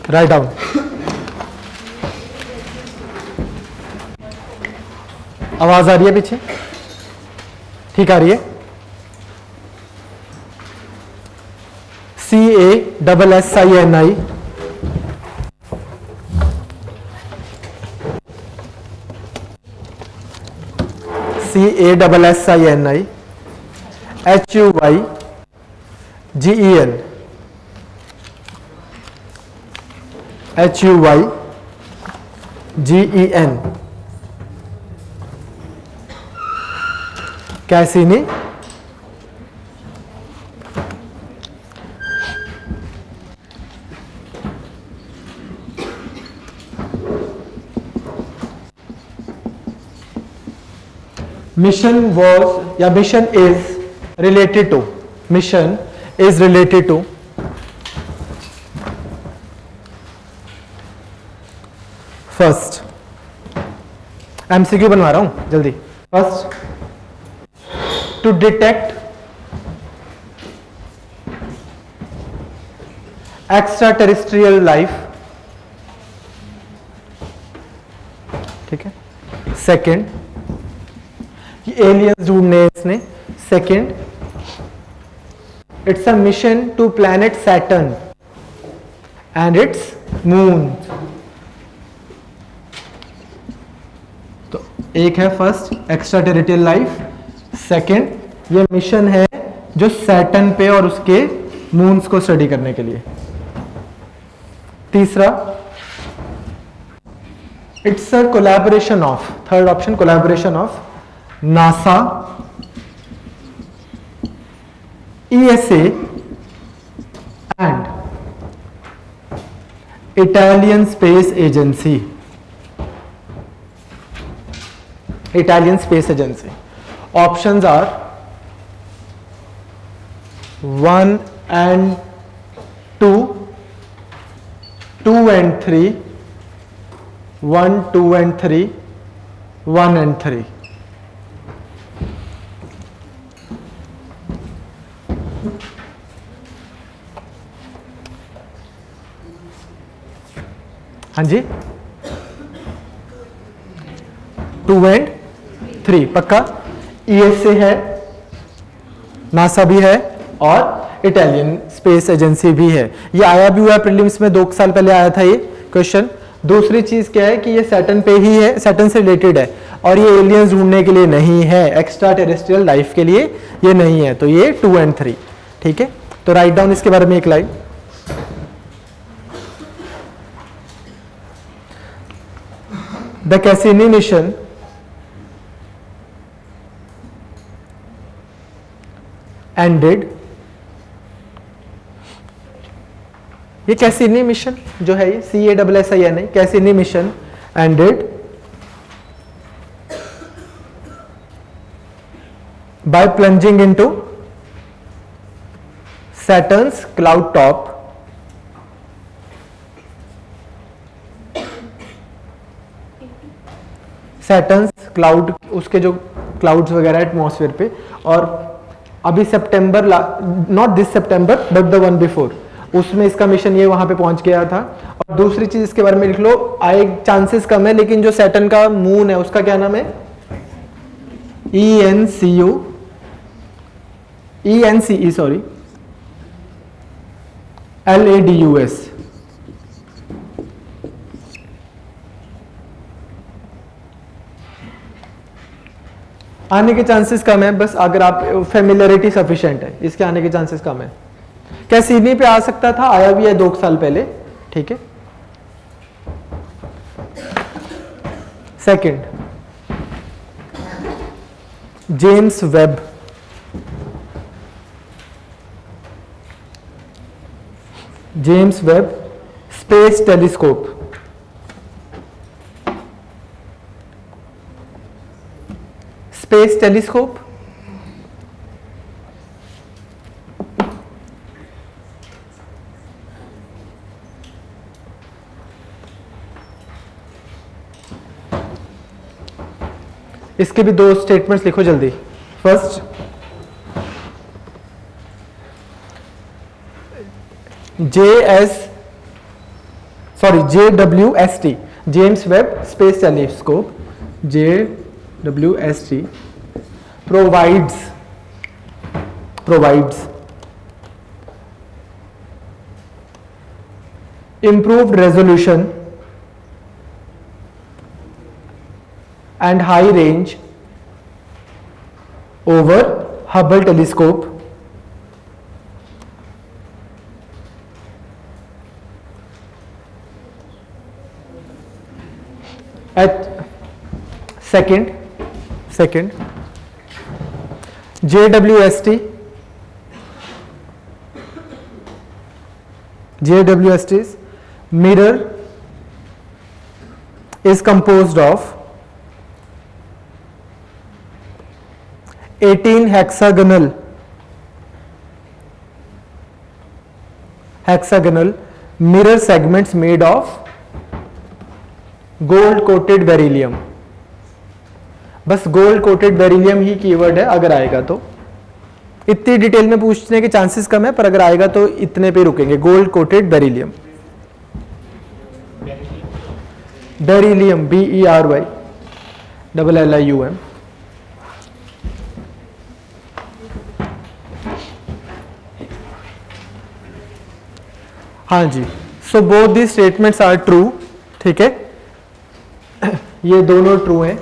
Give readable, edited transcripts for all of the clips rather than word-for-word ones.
Write down. आवाज आ रही है पीछे? ठीक आ रही है? CASSINI CASSINI HUYGEN Cassini mission was या mission is related to first MCQ बनवा रहा हूं जल्दी। First to detect extra terrestrial life, ठीक है। सेकेंड एलियंस ढूंढने इसने। Second it's a mission to planet Saturn and its moon. तो एक है first extra terrestrial life, second ये मिशन है जो सैटर्न पे और उसके मून्स को स्टडी करने के लिए। तीसरा it's a collaboration of, third option collaboration of NASA, ESA and Italian space agency. Italian Space Agency. Options are 1 and 2, 2 and 3, 1, 2 and 3, 1 and 3. हाँ जी, 2 and 3 पक्का। ESA है, नासा भी है और इटालियन स्पेस एजेंसी भी है। ये आया भी हुआ प्रीलिम्स में, 2 साल पहले आया था ये क्वेश्चन। दूसरी चीज क्या है कि ये सैटर्न पे ही है, सैटर्न से रिलेटेड है और ये एलियंस ढूंढने के लिए नहीं है, एक्स्ट्रा टेरेस्ट्रियल लाइफ के लिए ये नहीं है। तो ये 2 and 3, ठीक है। तो राइट डाउन इसके बारे में एक line. The Cassini mission ended, ये कैसिनी मिशन जो है ये CASSINI Cassini mission ended by plunging into Saturn's cloud top Saturn's cloud, उसके जो क्लाउड्स वगैरह एटमॉस्फेयर पे। और अभी सितंबर, not this September but the one before, उसमें इसका मिशन ये वहां पे पहुंच गया था। और दूसरी चीज इसके बारे में लिख लो, आए चांसेस कम है, लेकिन जो सैटर्न का मून है उसका क्या नाम है? ENCE sorry LADUS। आने के चांसेस कम है, बस अगर आप फेमिलियरिटी सफिशिएंट है, इसके आने के चांसेस कम है। कैसिनी पे आ सकता था, आया भी है 2 साल पहले, ठीक है। Second James Webb, James Webb space telescope, space telescope इसके भी 2 स्टेटमेंट्स लिखो जल्दी। First sorry JWST, James Webb space telescope, JWST provides improved resolution and high range over Hubble telescope at second JWST's mirror is composed of 18 hexagonal mirror segments made of gold coated beryllium. बस gold coated beryllium ही keyword है, अगर आएगा तो। इतनी detail में पूछने के chances कम है, पर अगर आएगा तो इतने पे रुकेंगे। Gold coated beryllium, beryllium BERYLLIUM। हाँ जी, so both the statements are true. ठीक है, ये दोनों ट्रू हैं।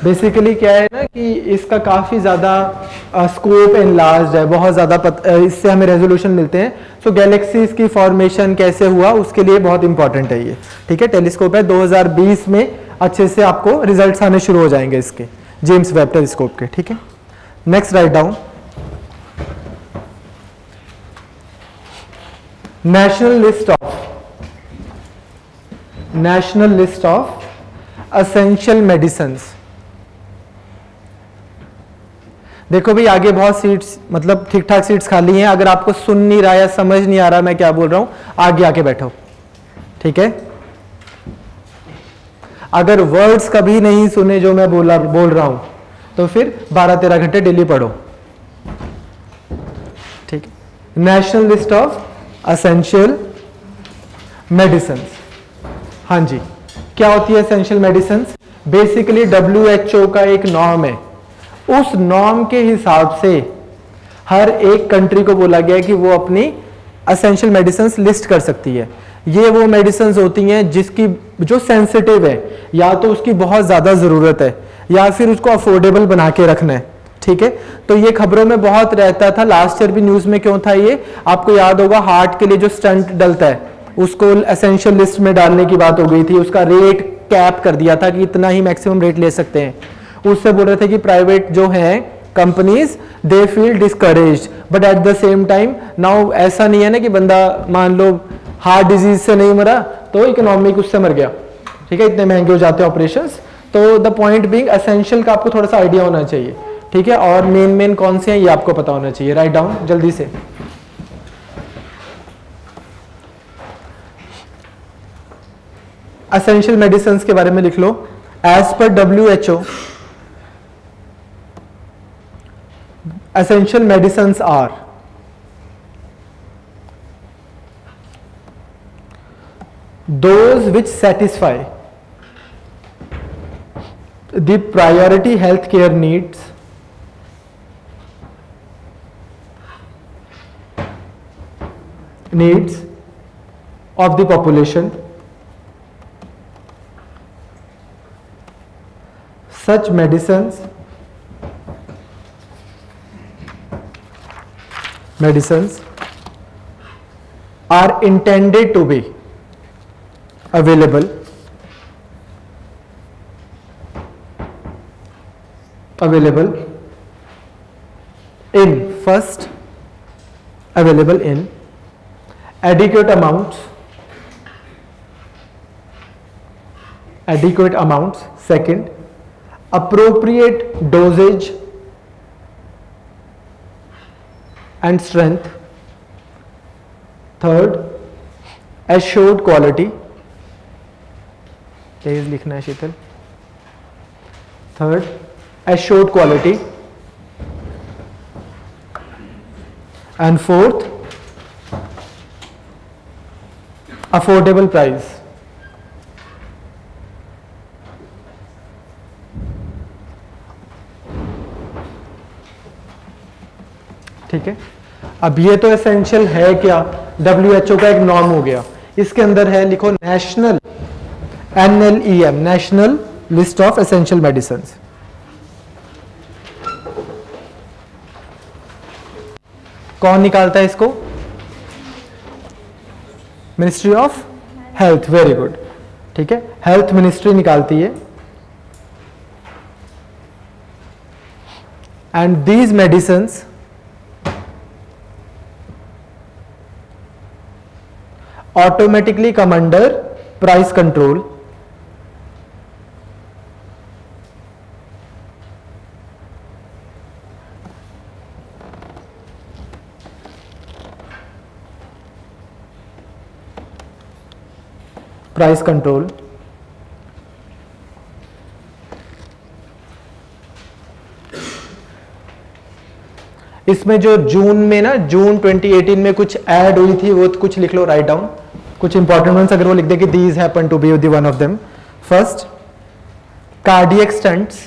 बेसिकली क्या है ना कि इसका काफी ज्यादा स्कोप एनलार्ज्ड है, बहुत ज्यादा इससे हमें रेजोल्यूशन मिलते हैं। सो गैलेक्सीज की फॉर्मेशन कैसे हुआ उसके लिए बहुत इंपॉर्टेंट है ये। ठीक है, टेलीस्कोप है, 2020 में अच्छे से आपको रिजल्ट्स आने शुरू हो जाएंगे इसके, जेम्स वेब टेलीस्कोप के। ठीक है, next write down national list of essential medicines। देखो भाई, आगे बहुत सीट्स, मतलब ठीक ठाक सीट्स खाली हैं। अगर आपको सुन नहीं रहा या समझ नहीं आ रहा मैं क्या बोल रहा हूं, आगे आके बैठो। ठीक है, अगर वर्ड्स कभी नहीं सुने जो मैं बोल रहा हूं तो फिर 12-13 घंटे डेली पढ़ो। ठीक है, national list of essential medicines. हाँ जी, क्या होती है एसेंशियल मेडिसिन्स? बेसिकली WHO का एक नॉर्म है, उस नॉर्म के हिसाब से हर एक कंट्री को बोला गया है कि वो अपनी एसेंशियल मेडिसिन्स लिस्ट कर सकती है। ये वो मेडिसिन्स होती हैं जिसकी जो सेंसिटिव है, या तो उसकी बहुत ज्यादा जरूरत है या फिर उसको अफोर्डेबल बना के रखना है। ठीक है, तो ये खबरों में बहुत रहता था, लास्ट ईयर भी न्यूज में क्यों था ये, आपको याद होगा, हार्ट के लिए जो स्टंट डलता है उसको एसेंशियल लिस्ट में डालने की बात हो गई थी। उसका रेट कैप कर दिया था कि इतना ही मैक्सिमम रेट ले सकते हैं। उससे बोल रहे थे कि प्राइवेट जो है companies they feel discouraged, but at the same time now ऐसा नहीं है ना कि बंदा मान लो हार्ट डिजीज से नहीं मरा तो इकोनॉमिक उससे मर गया। ठीक है, इतने महंगे हो जाते हैं ऑपरेशंस। तो द पॉइंट बीइंग एसेंशियल का आपको थोड़ा सा आइडिया होना चाहिए। ठीक है, और मेन कौन से हैं ये आपको पता होना चाहिए। राइट डाउन जल्दी से। एसेंशियल मेडिसिन्स के बारे में लिख लो। As per WHO, essential medicines are those which satisfy the priority healthcare needs of the population. Such medicines are intended to be available in adequate amounts, second, appropriate dosage and strength, third, assured quality, तेज लिखना है शीतल, third assured quality, and fourth affordable price. ठीक है, अब ये तो essential है क्या, WHO का एक नॉर्म हो गया, इसके अंदर है लिखो national NLEM, national list of essential medicine. कौन निकालता है इसको? Ministry of health, very good. ठीक है, हेल्थ मिनिस्ट्री निकालती है। And these medicines automatically come under price control price control इसमें जो जून में ना, जून 2018 में कुछ ऐड हुई थी, वो कुछ लिख लो, राइट डाउन कुछ इंपॉर्टेंट वंस, अगर वो लिख दे कि these happen to be the one of them. First cardiac stents,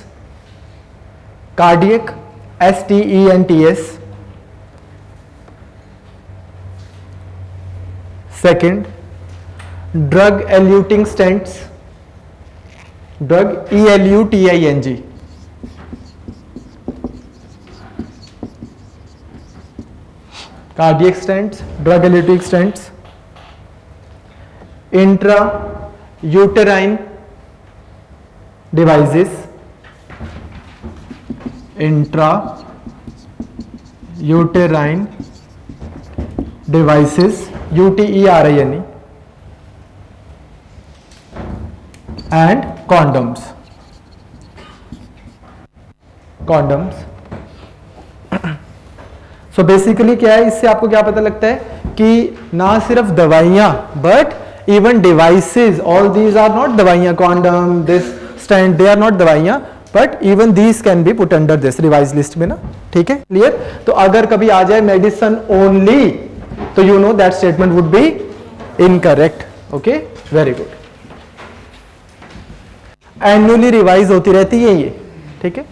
cardiac STENTS। Second drug eluting stents, drug ELUTING। Cardiac stents, drug eluting stents. Intra uterine devices, intra uterine devices UTERINE, and condoms, condoms. So basically क्या है, इससे आपको क्या पता लगता है कि ना सिर्फ दवाइयां but even devices, all these are not दवाइयां, condom, this stand, they are not दवाइयां, but even these can be put under this revise list में ना। ठीक है, क्लियर? तो अगर कभी आ जाए मेडिसिन ओनली, तो you know that statement would be incorrect. Okay, very good. Annually revise होती रहती है ये। ठीक है,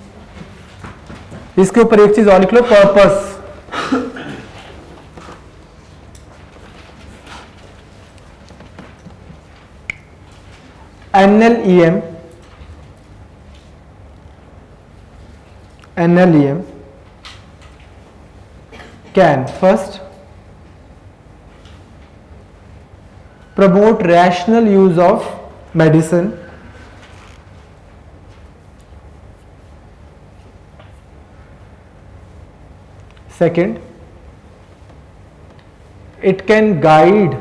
इसके ऊपर एक चीज और लिख लो, purpose. NLEM can first promote rational use of medicine, second it can guide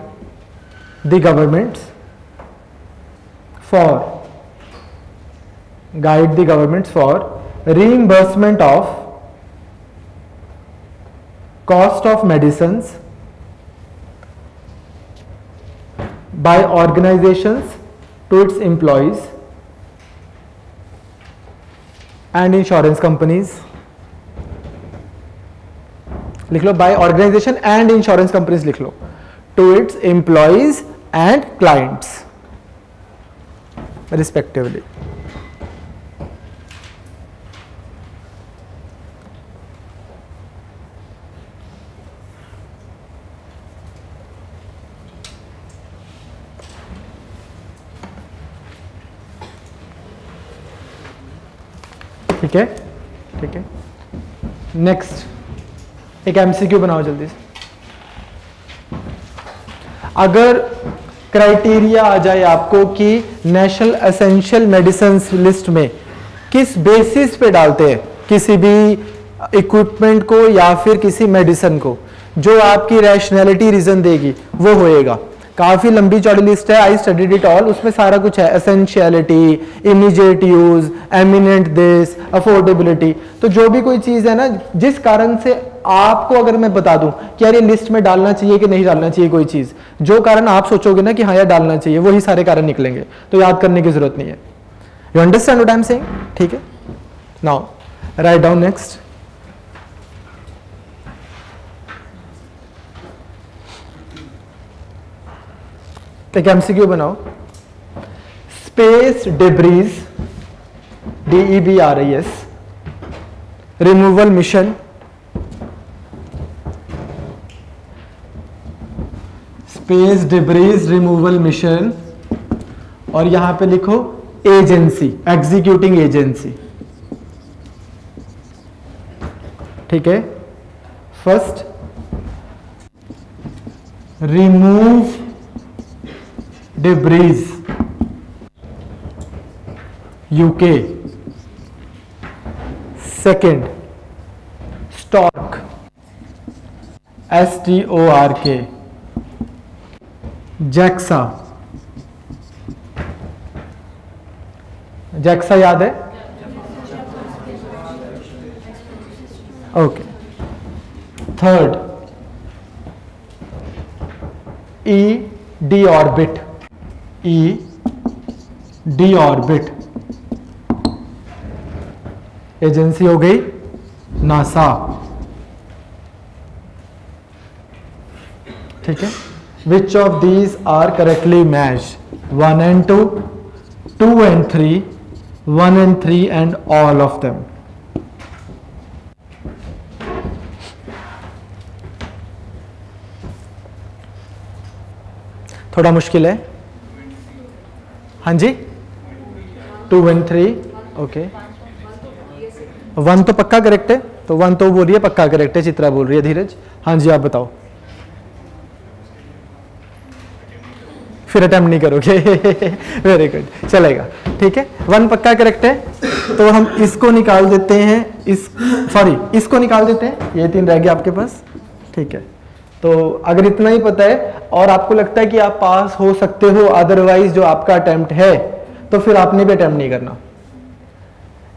the governments for reimbursement of cost of medicines by organizations to its employees and insurance companies। लिख लो, by organisation and insurance companies लिख लो, to its employees and clients respectively. ठीक है, ठीक है। Next एक MCQ बनाओ जल्दी से। अगर क्राइटेरिया आ जाए आपको कि नेशनल एसेंशियल मेडिसिन लिस्ट में किस बेसिस पे डालते हैं किसी भी इक्विपमेंट को या फिर किसी मेडिसिन को, जो आपकी रैशनैलिटी रीजन देगी वो होएगा। काफी लंबी चौड़ी लिस्ट है, आई स्टडीड इट ऑल, उसमें सारा कुछ है, essentiality, immediate use, eminent this, affordability. तो जो भी कोई चीज है ना, जिस कारण से आपको अगर मैं बता दूं कि यार ये लिस्ट में डालना चाहिए कि नहीं डालना चाहिए कोई चीज, जो कारण आप सोचोगे ना कि हाँ यार डालना चाहिए, वही सारे कारण निकलेंगे, तो याद करने की जरूरत नहीं है। You understand what I am saying? ठीक है, नाउ राइट डाउन नेक्स्ट। एक एमसीक्यू बनाओ, space debris DEBRIS removal mission space debris removal mission, और यहां पे लिखो एजेंसी, एग्जीक्यूटिंग एजेंसी, ठीक है। First remove debris UK, second stork STORK, JAXA, JAXA याद है? Okay. Third EDORBIT, EDORBIT agency हो गई नासा, ठीक है। Which of these are correctly matched? 1 and 2, 2 and 3, 1 and 3 and all of them. थोड़ा मुश्किल है, हाँ जी। 2 and 3, ओके। 1 तो पक्का करेक्ट है, तो 1 तो बोल रही है पक्का करेक्ट है, चित्रा बोल रही है। धीरज, हाँ जी आप बताओ। फिर अटेम्प्ट नहीं करोगे? वेरी गुड, चलेगा, ठीक है। 1 पक्का करेक्ट है, तो हम इसको निकाल देते हैं, इसको निकाल देते हैं, ये 3 रह गया आपके पास, ठीक है। तो अगर इतना ही पता है और आपको लगता है कि आप पास हो सकते हो, अदरवाइज जो आपका अटेम्प्ट है, तो फिर आपने भी अटेम्प्ट नहीं करना।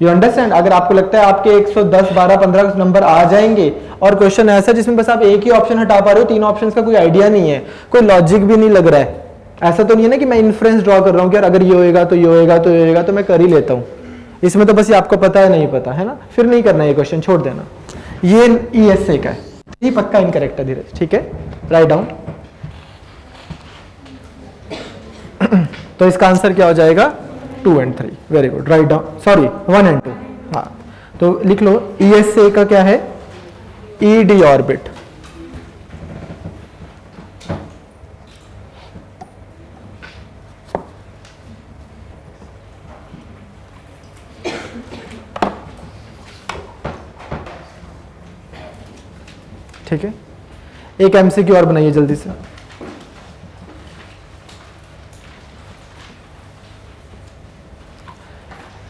You understand? अगर आपको लगता है आपके 110, 12, 15 नंबर आ जाएंगे और क्वेश्चन ऐसा जिसमें बस आप एक ही ऑप्शन हटा पा रहे हो, 3 ऑप्शंस का कोई आइडिया नहीं है, कोई लॉजिक भी नहीं लग रहा है, ऐसा तो नहीं है ना कि मैं इन्फ्रेंस ड्रॉ कर रहा हूं कि यार अगर ये होएगा तो ये होएगा तो ये होएगा, तो मैं कर ही लेता हूं। इसमें तो बस ये आपको पता है नहीं पता है ना, फिर नहीं करना ये क्वेश्चन, छोड़ देना। ये ESA का है, ये पक्का इनकरेक्ट है धीरज, ठीक है, राइट डाउन। तो इसका आंसर क्या हो जाएगा? 2 and 3, very good, write down, sorry 1 and 2, हाँ। तो लिख लो ESA का क्या है? EDORBIT, ठीक है। एक MCQ और बनाइए जल्दी से।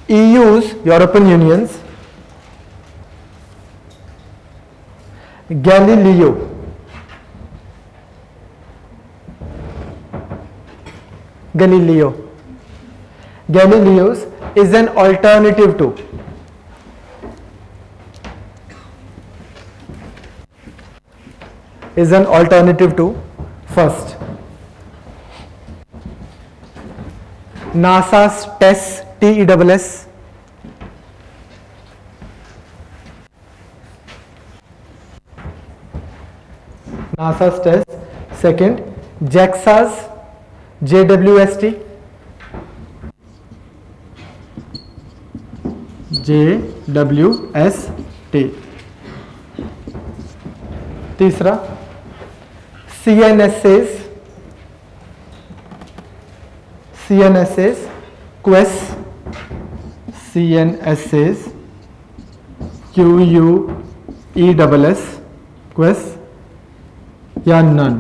EU's, European unions, Galileo Galileo's is an alternative to first NASA's TESS, TESS, NASA's TESS, second JAXA's JWST, तीसरा CNSS, QUESS, QUESS, QUESS या नन?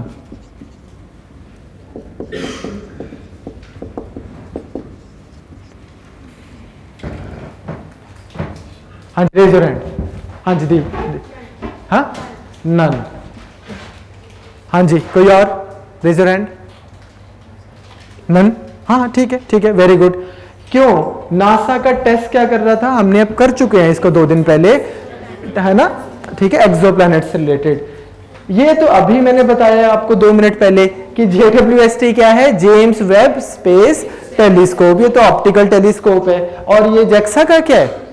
हाँ जी, रेज योर हैंड। हाँ जी दीप, हाँ नन। हाँ जी, कोई और? Raise your hand. नन, हाँ ठीक है, वेरी गुड। क्यों? नासा का टेस्ट क्या कर रहा था? हमने अब कर चुके हैं इसको 2 दिन पहले, है ना, ठीक है, एक्सोप्लैनेट से रिलेटेड। ये तो अभी मैंने बताया आपको 2 मिनट पहले कि JWST क्या है? जेम्स वेब स्पेस टेलीस्कोप, ये तो ऑप्टिकल टेलीस्कोप है। और ये जैक्सा का क्या है?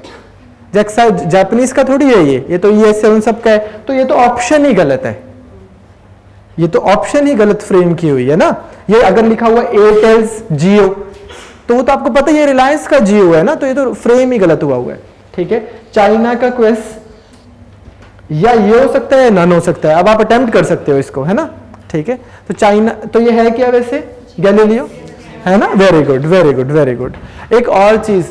जैक्सा जापानीज का थोड़ी है ये तो ESA उन सब का है, तो ये तो ऑप्शन ही गलत है। ये तो ऑप्शन ही गलत फ्रेम की हुई है ना। ये अगर लिखा हुआ एयरटेल्स जियो तो वो तो आपको पता है ये रिलायंस का जियो है ना, तो ये तो फ्रेम ही गलत हुआ है। ठीक है, चाइना का क्वेस्ट या ये हो सकता है नन हो सकता है, अब आप अटेम्प्ट कर सकते हो इसको, है ना। ठीक है, तो चाइना तो ये है क्या वैसे, गैलीलियो है ना। Very good very good very good. एक और चीज,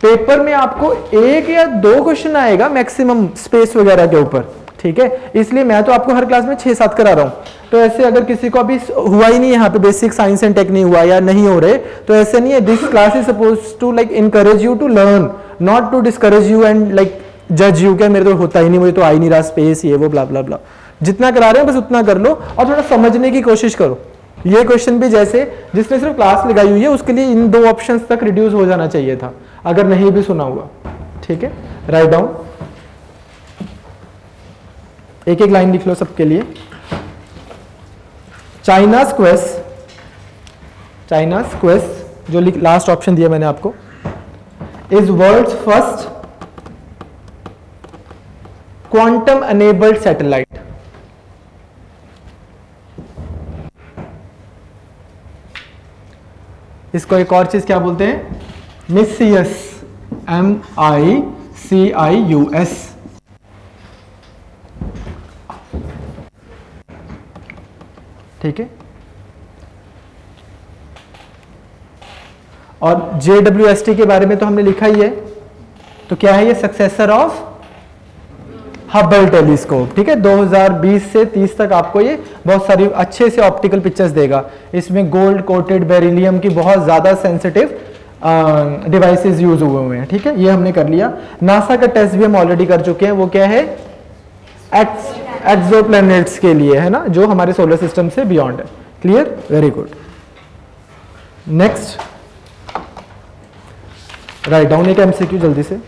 पेपर में आपको 1 या 2 क्वेश्चन आएगा मैक्सिमम स्पेस वगैरह के ऊपर। ठीक है, इसलिए मैं तो आपको हर क्लास में 6-7 करा रहा हूं। तो ऐसे अगर किसी को अभी हुआ ही नहीं यहाँ पे बेसिक साइंस एंड टेक नहीं हुआ या नहीं हो रहे, तो ऐसे नहीं है। This class is suppose to like encourage you to learn, not to discourage you and like जज यू क्या मेरे तो होता ही नहीं, मुझे तो आ ही नहीं रहा स्पेस ये वो ब्ला ब्ला ब्ला। जितना करा रहे हैं बस उतना कर लो और थोड़ा समझने की कोशिश करो। ये क्वेश्चन भी जैसे जिसने सिर्फ क्लास लगाई हुई है उसके लिए इन 2 ऑप्शंस तक रिड्यूस हो जाना चाहिए था, अगर नहीं भी सुना हुआ। ठीक है, राइट डाउन, एक एक लाइन लिख लो सबके लिए। चाइना's quest जो लास्ट ऑप्शन दिया मैंने आपको, is world's first quantum enabled satellite. इसको एक और चीज क्या बोलते हैं, मिसियस, MICIUS। ठीक है, और JWST के बारे में तो हमने लिखा ही है, तो क्या है ये, सक्सेसर ऑफ हबल टेलीस्कोप। ठीक है, 2020 से 30 तक आपको ये बहुत सारी अच्छे से ऑप्टिकल पिक्चर्स देगा। इसमें गोल्ड कोटेड बेरिलियम की बहुत ज्यादा सेंसिटिव डिवाइसेस यूज हुए हैं। ठीक है, ये हमने कर लिया। नासा का टेस्ट भी हम ऑलरेडी कर चुके हैं, वो क्या है, एक्सोप्लैनेट्स के लिए है ना, जो हमारे सोलर सिस्टम से बियॉन्ड है। Clear, very good. Next, write down एक MCQ जल्दी से।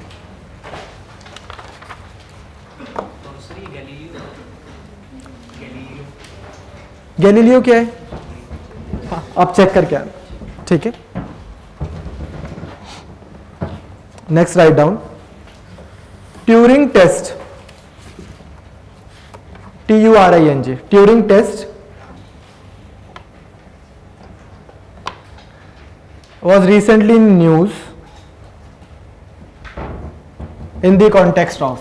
गैलीलियो क्या है, हाँ, आप चेक करके आना। ठीक है, next write down, Turing test, TURING, Turing test was recently in news in the context of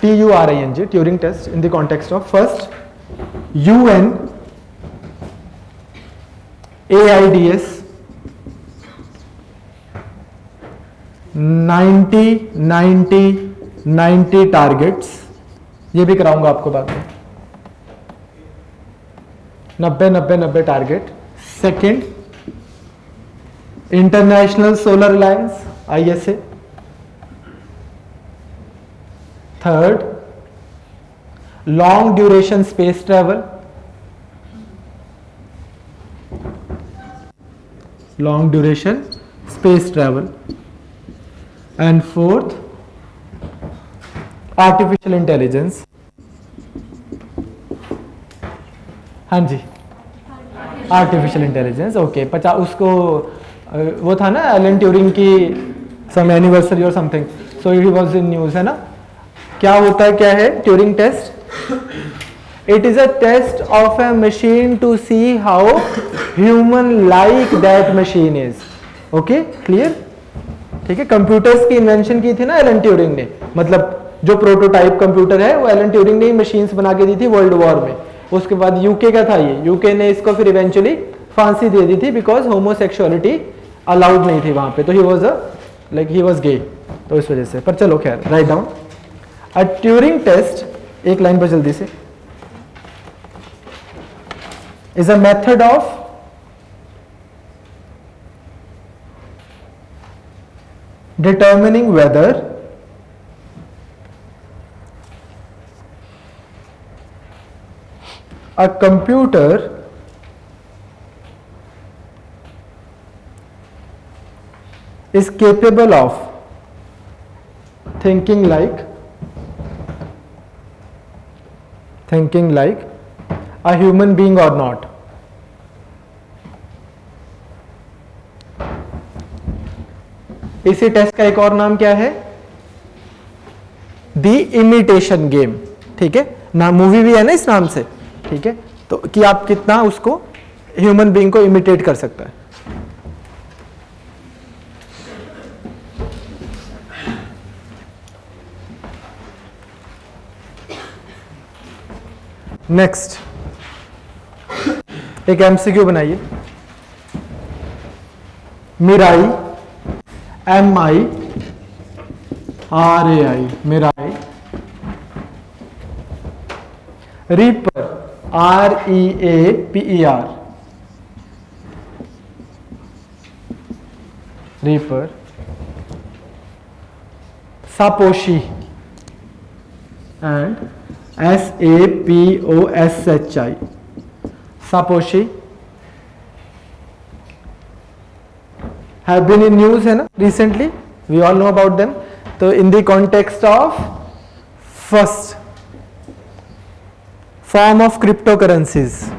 TURING, Turing test in the context of first UN AIDS 90 targets, ये भी कराऊंगा आपको बाद में, 90 target. Second, international solar alliance ISA। Third, long duration space travel, long duration space travel. And fourth, artificial intelligence. हाँ जी, artificial intelligence, okay. 50 उसको वो था ना एलन ट्यूरिंग की सम एनिवर्सरी और something, so it was in news, है ना। क्या होता है, क्या है Turing test, it is a test of a machine to see how human like that machine is. Okay, clear. ठीक है, कंप्यूटर्स की इन्वेंशन की थी ना एलन ट्यूरिंग ने, मतलब जो प्रोटोटाइप कंप्यूटर है वो एलन ट्यूरिंग ने ही मशीन्स बना के दी थी वर्ल्ड वॉर में। उसके बाद यूके का था ये, यूके ने इसको फिर इवेंचुअली फांसी दे दी थी बिकॉज होमोसेक्सुअलिटी अलाउड नहीं थी वहां पे, तो he was a like he was gay, तो इस वजह से। पर चलो खैर, write down, a Turing test, एक लाइन पर जल्दी से, is a method of determining whether a computer is capable of thinking like a human being or not. इसी टेस्ट का एक और नाम क्या है, द इमिटेशन गेम, ठीक है ना, मूवी भी है ना इस नाम से, ठीक है, तो कि आप कितना उसको ह्यूमन बीइंग को इमिटेट कर सकता है। नेक्स्ट एक एमसीक्यू बनाइए। Mirai, MIRAI, Mirai, Reaper, REAPER, Reaper, Saposhi and SAPOSHI, Saposhi have been in news है ना recently, we all know about them। तो in the context of first form of cryptocurrencies,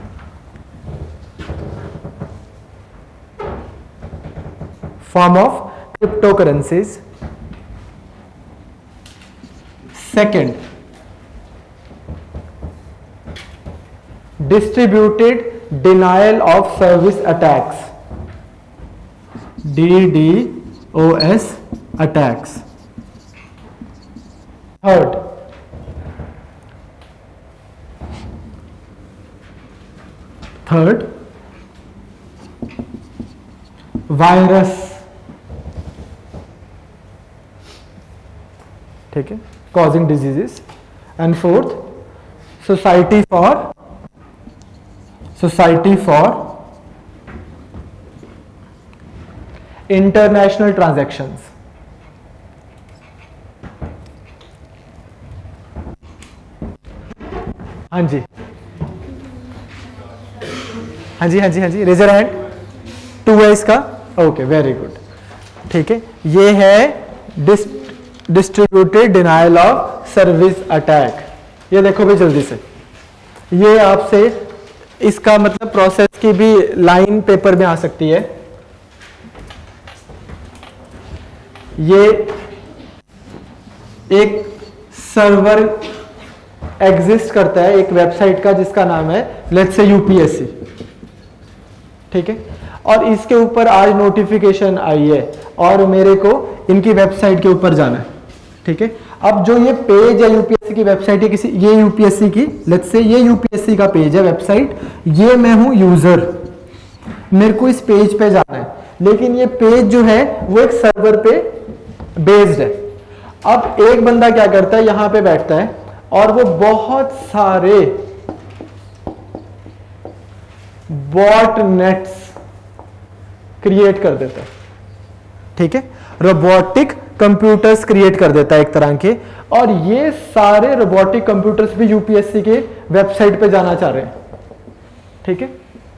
second distributed denial of service attacks, DDoS attacks, third virus, ठीक है, causing diseases, and fourth society for international transactions. हाँ जी हाँ जी हाँ जी हाँ जी, raise your hand 2 है इसका, okay very good, ठीक है। ये है distributed denial of service attack. ये देखो भाई जल्दी से, ये आपसे इसका मतलब प्रोसेस की भी लाइन पेपर में आ सकती है। ये एक सर्वर एग्जिस्ट करता है एक वेबसाइट का जिसका नाम है लेट्स से यूपीएससी, ठीक है, और इसके ऊपर आज नोटिफिकेशन आई है और मेरे को इनकी वेबसाइट के ऊपर जाना है, ठीक है। अब जो ये पेज है यूपीएससी की वेबसाइट है, किसी ये यूपीएससी की लेट्स से ये यूपीएससी का पेज है वेबसाइट, ये मैं हूं यूजर, मेरे को इस पेज पे जाना है, लेकिन ये पेज जो है वो एक सर्वर पे बेस्ड है। अब एक बंदा क्या करता है, यहां पे बैठता है और वो बहुत सारे बॉट नेट्स क्रिएट कर देता है, ठीक है, रोबोटिक कंप्यूटर्स क्रिएट कर देता है एक तरह के, और ये सारे रोबोटिक कंप्यूटर्स भी यूपीएससी के वेबसाइट पे जाना चाह रहे हैं, ठीक है,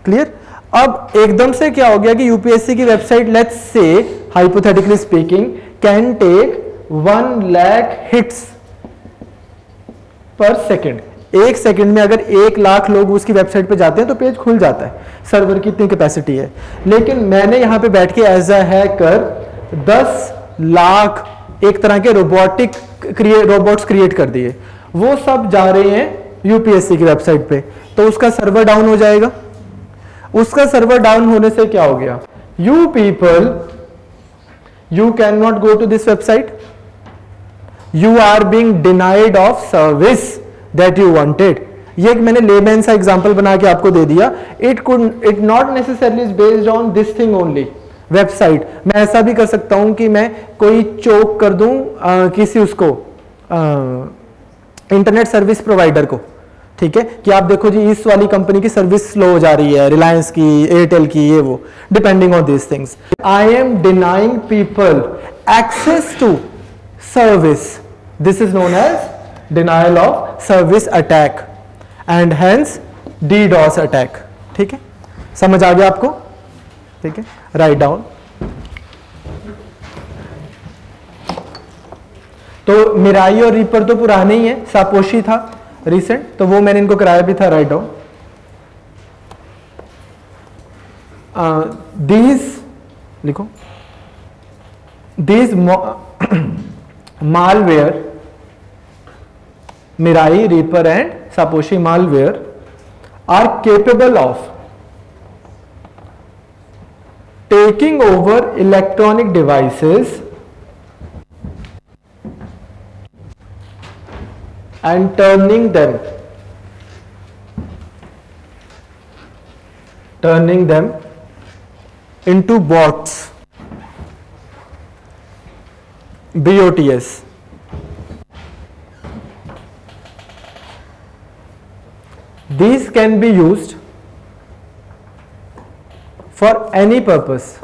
क्लियर। अब एकदम से क्या हो गया कि यूपीएससी की website let's say hypothetically speaking can take 1 lakh hits per second. एक सेकंड में अगर 1 लाख लोग उसकी वेबसाइट पे जाते हैं तो पेज खुल जाता है, सर्वर की इतनी कैपेसिटी है। लेकिन मैंने यहां पे बैठ के एज अ हैकर 10 लाख एक तरह के रोबोट्स क्रिएट कर दिए, वो सब जा रहे हैं यूपीएससी की वेबसाइट पे, तो उसका सर्वर डाउन हो जाएगा। उसका सर्वर डाउन होने से क्या हो गया, you people you can not go to this website, you are being denied of service that you wanted. ये एक मैंने लेमैन सा एग्जांपल बना के आपको दे दिया। It not necessarily is based on this thing only website. मैं ऐसा भी कर सकता हूं कि मैं कोई चोक कर दूं किसी उसको इंटरनेट सर्विस प्रोवाइडर को, ठीक है, कि आप देखो जी इस वाली कंपनी की सर्विस स्लो हो जा रही है, रिलायंस की, एयरटेल की, ये वो, depending on this things. I am denying people access to service, this is known as denial of service attack and hence DDoS attack, ठीक है, समझ आ गया आपको, ठीक है, राइट डाउन। तो मिराई और रीपर तो पुराने ही है, सापोशी था रिसेंट, तो वो मैंने इनको कराया भी था, राइट डाउन। these लिखो, these malware Mirai, Reaper and Satoshi malware are capable of taking over electronic devices and turning them into bots. BOTS. These can be used for any purpose,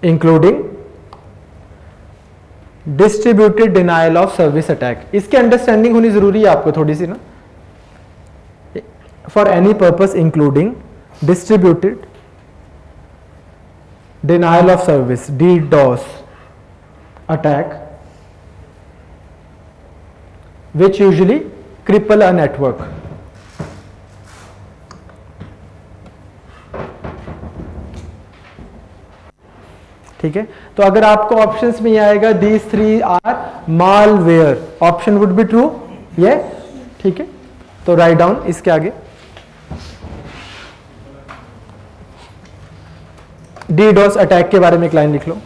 including distributed denial of service attack. इसकी understanding होनी जरूरी है आपको थोड़ी सी ना. For any purpose including distributed denial of service, DDoS attack, which usually cripple a network. ठीक है, तो अगर आपको ऑप्शंस में आएगा these 3 are malware, option would be true. ये ठीक है, तो राइट डाउन इसके आगे DDoS अटैक के बारे में एक लाइन लिख लो.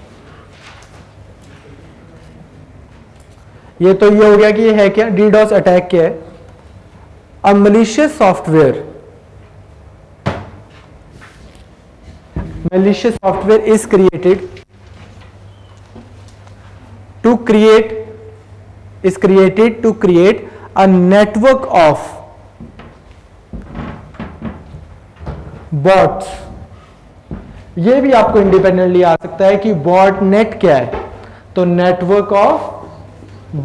ये तो ये हो गया कि ये है क्या. DDoS अटैक क्या है? अ malicious software. Malicious software is created to create a network of bots. ये भी आपको इंडिपेंडेंटली आ सकता है कि बॉट नेट क्या है. तो नेटवर्क ऑफ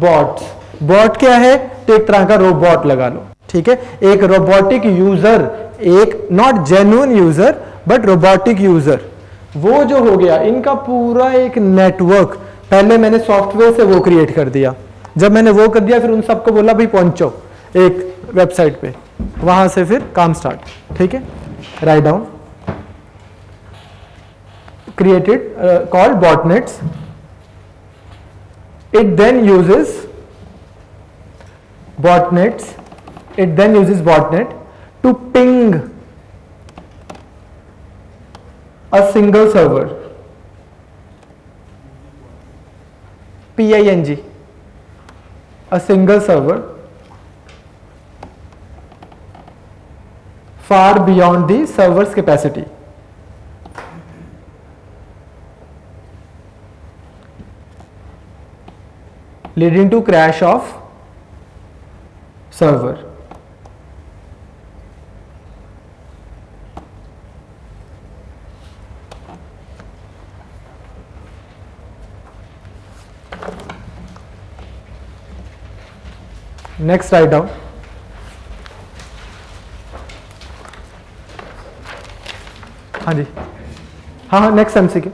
बॉट्स. बॉट क्या है? तो एक तरह का रोबोट लगा लो. ठीक है, एक रोबोटिक यूजर, एक not genuine user but robotic user. वो जो हो गया, इनका पूरा एक नेटवर्क. पहले मैंने सॉफ्टवेयर से वो क्रिएट कर दिया. जब मैंने वो कर दिया फिर उन सबको बोला भाई पहुंचो एक वेबसाइट पे, वहां से फिर काम स्टार्ट. ठीक है, write down. created called botnets. It then uses botnet to ping a single server, PING, a single server far beyond the server's capacity. Leading to crash of server. Next, write down. हाँ जी, हाँ next MCQ.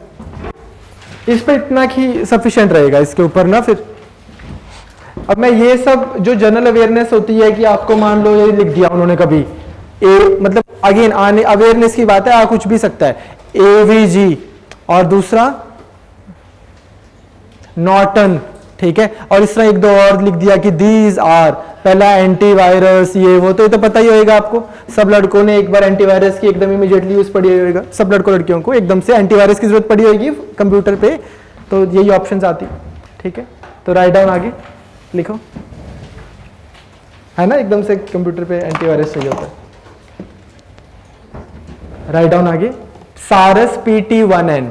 इस पे इतना ही sufficient रहेगा. इसके ऊपर ना फिर अब मैं ये सब जो जनरल अवेयरनेस होती है कि आपको मान लो ये लिख दिया उन्होंने कभी मतलब अगेन आने अवेयरनेस की बात है, आ कुछ भी सकता है. AVG और दूसरा नॉर्टन. ठीक है, और इस तरह एक दो और लिख दिया कि दीज आर, पहला एंटीवायरस ये वो, तो ये तो पता ही होगा आपको. सब लड़कों ने एक बार एंटीवायरस की एकदम इमीडिएटली यूज पड़ी होगा. सब लड़कों लड़कियों को एकदम से एंटीवायरस की जरूरत पड़ी होगी कंप्यूटर पे, तो यही ऑप्शंस आती. ठीक है, तो राइट डाउन आगे लिखो, है ना, एकदम से कंप्यूटर पे एंटीवायरस चाहिए होता है. राइट डाउन आगे. सारस PT1N.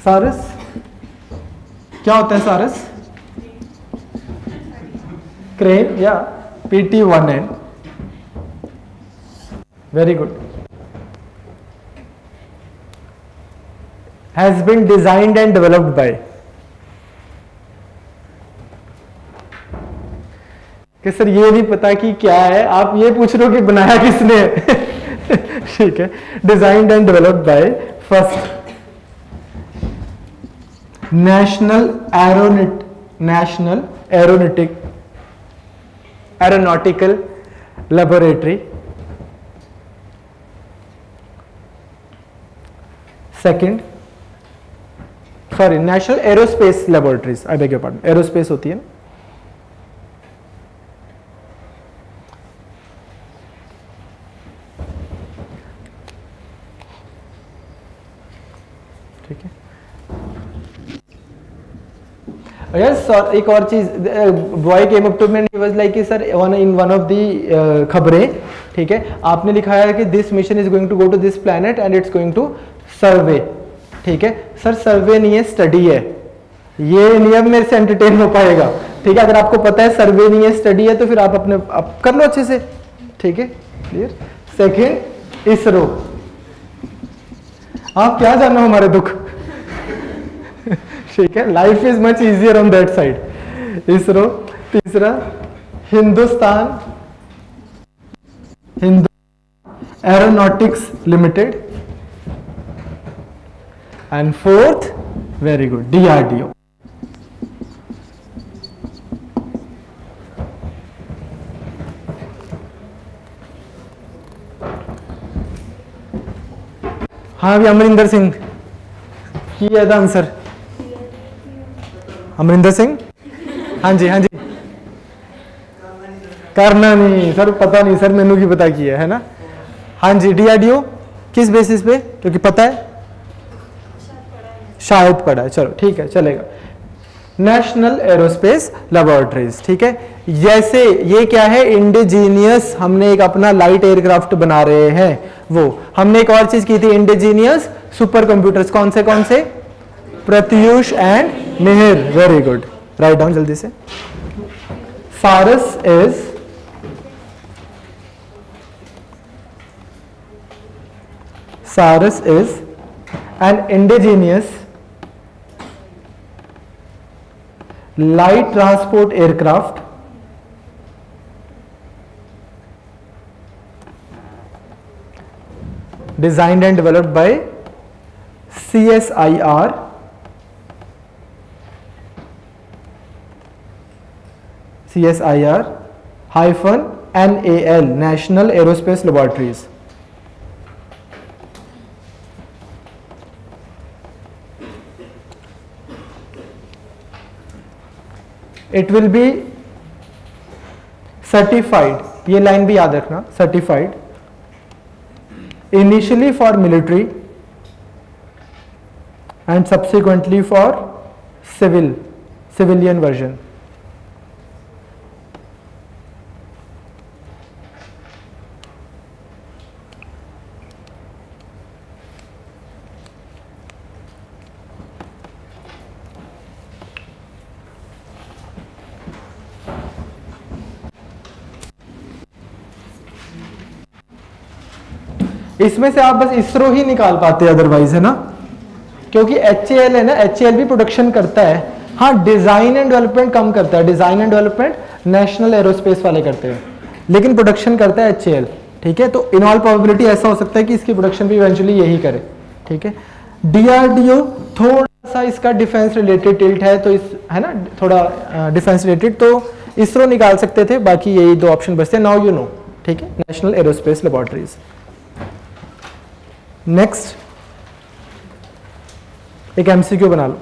सारस क्या होता है? सारस क्रेन या PT1N. Very good. Has been designed and developed by. कि सर ये नहीं पता कि क्या है, आप ये पूछ रहे हो कि बनाया किसने. ठीक है, designed and developed by first national aeronautical laboratory. Second sorry national aerospace laboratories, I beg your pardon, aerospace होती है ना। ठीक है यस। और एक और चीज, boy came up to me and he was like कि sir in one of the खबरें, ठीक है, आपने लिखा है कि this mission is going to go to this planet and it's going to survey. ठीक है सर, सर्वे नहीं है, स्टडी है। ये नियम मेरे से एंटरटेन हो पाएगा। ठीक है, अगर आपको पता है सर्वे नहीं है, स्टडी है, तो फिर आप कर लो अच्छे से। ठीक है, क्लियर। सेकेंड, इसरो। आप क्या जानो हमारे दुख। ठीक है, life is much easier on that side. ISRO. तीसरा, Hindustan Aeronautics Limited. And fourth, very good, DRDO। हाँ, अभी अमरिंदर सिंह की है आंसर। अमरिंदर सिंह, हाँ जी हाँ जी। करना नहीं सर, पता नहीं सर, मैनू की पता की है ना। हाँ जी, DRDO किस बेसिस पे, क्योंकि पता है, शायद पढ़ा है, चलो ठीक है, चलेगा। National aerospace laboratories. ठीक है, जैसे ये क्या है, इंडिजीनियस, हमने एक अपना लाइट एयरक्राफ्ट बना रहे हैं। वो हमने एक और चीज की थी, इंडिजीनियस सुपर कंप्यूटर्स। कौन से? Pratyush and Mihir. Very good, write down जल्दी से। सारस is an indigenous light transport aircraft designed and developed by CSIR hyphen NAL, National Aerospace Laboratories. It will be certified, ये लाइन भी याद रखना, certified initially for military and subsequently for civilian version. इसमें से आप बस इसरो ही निकाल पाते, अदरवाइज, है ना, क्योंकि HAL है ना, HAL भी प्रोडक्शन करता है। हाँ, डिजाइन एंड डेवलपमेंट कम करता है, design and development national aerospace वाले करते हैं, लेकिन प्रोडक्शन करता है HAL। ठीक है, तो इन ऑल प्रोबेबिलिटी ऐसा हो सकता है कि इसकी प्रोडक्शन भी इवेंचुअली यही करे। ठीक है, DRDO थोड़ा सा इसका डिफेंस रिलेटेड टिल्ट है, तो इस, है ना, थोड़ा डिफेंस रिलेटेड, तो इसरो निकाल सकते थे, बाकी यही दो ऑप्शन बचते हैं। Now you know. ठीक है, नेशनल एरोस्पेस लेबोरेटरीज। नेक्स्ट, एक MCQ बना लो।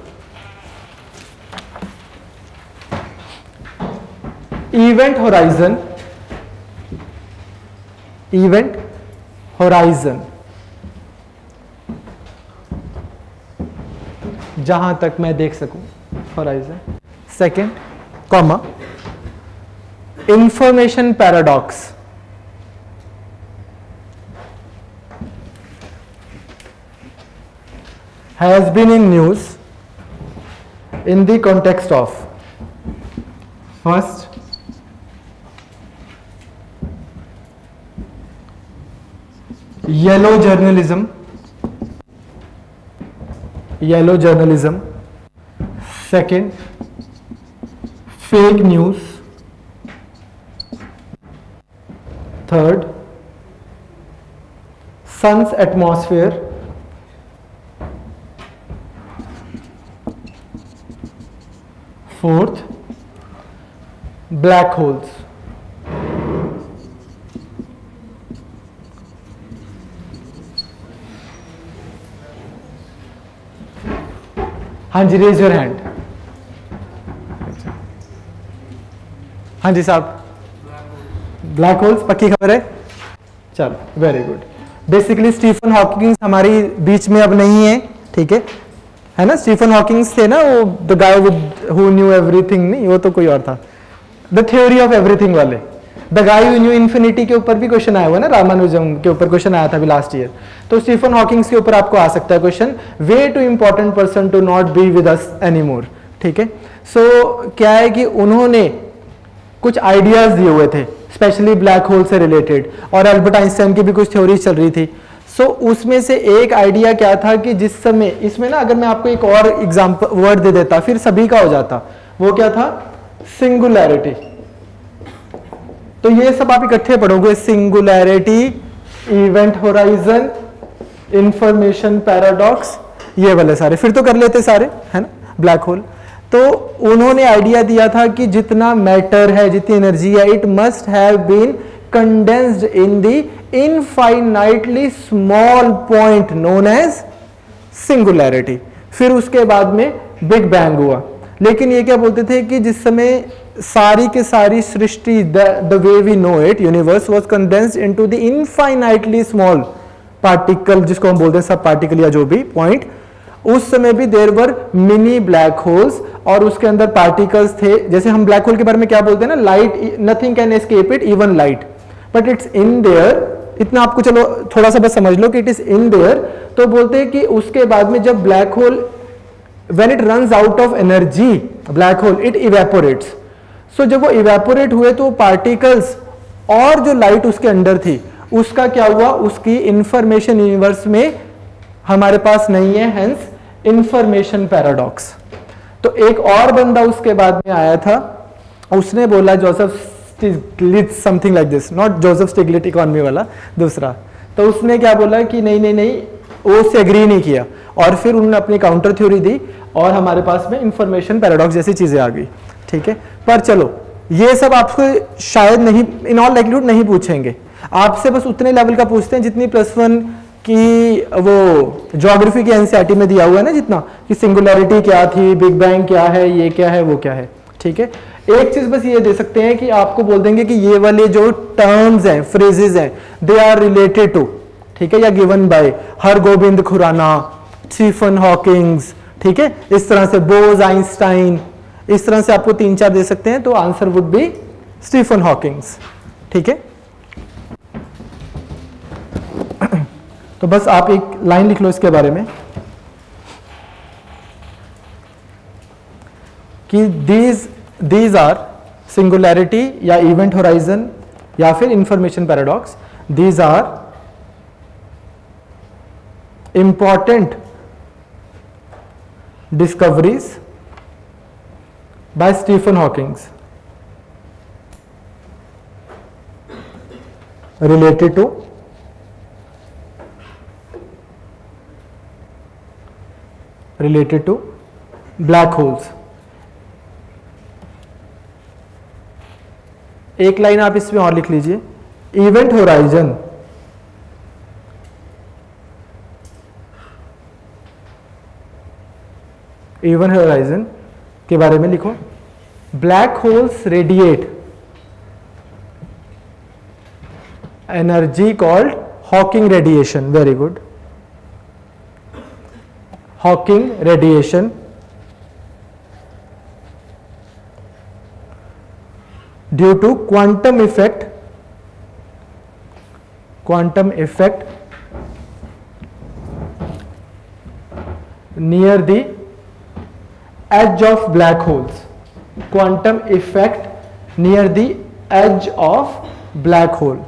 इवेंट होराइजन, जहां तक मैं देख सकूं, horizon. Second, comma, information paradox, has been in news in the context of, first, yellow journalism, second, fake news, third, sun's atmosphere, fourth, black holes. हाँ जी, raise your hand. हाँ जी साहब, black holes पक्की खबर है? चलो very good. Basically Stephen Hawkings हमारी बीच में अब नहीं है, ठीक है ना? स्टीफन हॉकिंग्स थे ना वो, the guy with who knew everything, नहीं वो तो कोई और था, द थ्योरी ऑफ एवरीथिंग वाले। The guy who knew infinity के ऊपर भी क्वेश्चन आया हुआ ना, रामानुजम के ऊपर क्वेश्चन आया था अभी लास्ट ईयर। तो स्टीफन हॉकिंग्स के ऊपर आपको आ सकता है question, way too important person to not be with us anymore, ठीक है? सो क्या है कि उन्होंने कुछ आइडियाज दिए हुए थे स्पेशली ब्लैक होल से रिलेटेड, और अल्बर्ट आइंस्टाइन की भी कुछ थ्योरी चल रही थी। सो उसमें से एक आइडिया क्या था कि जिस समय इसमें ना, अगर मैं आपको एक और एग्जांपल वर्ड दे देता फिर सभी का हो जाता, वो क्या था? सिंगुलैरिटी। तो ये सब आप इकट्ठे पढ़ोगे, singularity, event horizon, information paradox, ये वाले सारे फिर तो कर लेते सारे, है ना? Black hole. तो उन्होंने आइडिया दिया था कि जितना मैटर है, जितनी एनर्जी है, it must have been condensed in the infinitely small point known as singularity. फिर उसके बाद में बिग बैंग हुआ। लेकिन ये क्या बोलते थे कि जिस समय सारी के सारी सृष्टि, the way we know it, universe was condensed into the infinitely small particle, जिसको हम बोलते हैं सब पार्टिकल या जो भी पॉइंट, उस समय भी there were mini black holes, और उसके अंदर पार्टिकल्स थे। जैसे हम ब्लैक होल के बारे में क्या बोलते हैं ना, light, nothing can escape it, even light, but it's in their. इतना आपको चलो थोड़ा सा बस समझ लो कि इट इज इन देयर। तो बोलते हैं कि उसके बाद में जब black hole, when it runs out of energy, black hole, it evaporates. So जब वो इवेपोरेट हुए तो पार्टिकल्स और जो लाइट उसके अंदर थी, उसका क्या हुआ? उसकी इंफॉर्मेशन यूनिवर्स में हमारे पास नहीं है, हेंस इंफॉर्मेशन पैराडॉक्स। तो एक और बंदा उसके बाद में आया था, उसने बोला, Joseph Stiglitz, something like this, not Joseph Stiglitz economy वाला, दूसरा। तो उसने क्या बोला कि नहीं नहीं नहीं, वो उससे एग्री नहीं किया, और फिर उन्होंने अपनी काउंटर थ्योरी दी, और हमारे पास में इंफॉर्मेशन पैराडॉक्स जैसी चीजें आ गई, ठीक है? पर चलो, ये सब आपको शायद नहीं, इन ऑल लाइक्लीहुड नहीं पूछेंगे, आपसे बस उतने लेवल का पूछते हैं जितनी +1 कि वो ज्योग्राफी की एनसीईआरटी में दिया हुआ है ना, जितना कि सिंगुलैरिटी क्या थी, बिग बैंग क्या है, ये क्या है, वो क्या है, ठीक है? एक चीज बस ये दे सकते हैं कि आपको बोल देंगे कि ये वाले जो टर्म्स हैं, फ्रेजेस हैं, दे आर रिलेटेड टू, ठीक है, या given by Hargobind Khorana, Stephen Hawkings, ठीक है? इस तरह से बोज, आइंस्टाइन, इस तरह से आपको 3-4 दे सकते हैं, तो answer would be Stephen Hawkings, ठीक है? तो बस आप एक लाइन लिख लो इसके बारे में कि दीज आर सिंगुलैरिटी या इवेंट होराइजन या फिर information paradox, these are important discoveries by Stephen Hawkings related to black holes। एक लाइन आप इसमें और लिख लीजिए, इवेंट होराइजन के बारे में लिखो, black holes radiate energy called Hawking radiation, very good, Hawking radiation due to quantum effect near the edge of black holes, quantum effect near the edge of black hole.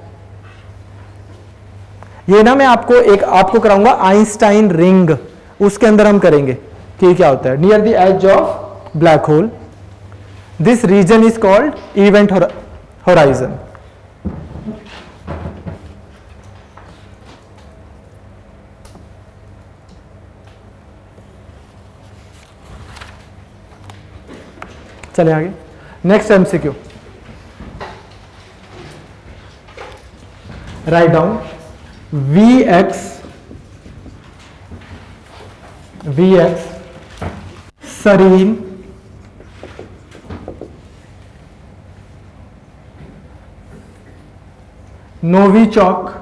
ये ना मैं आपको कराऊंगा Einstein ring, उसके अंदर हम करेंगे कि क्या होता है near the edge of black hole. This region is called event horizon. चले आगे, next MCQ, write down Vx Serine, Novichok,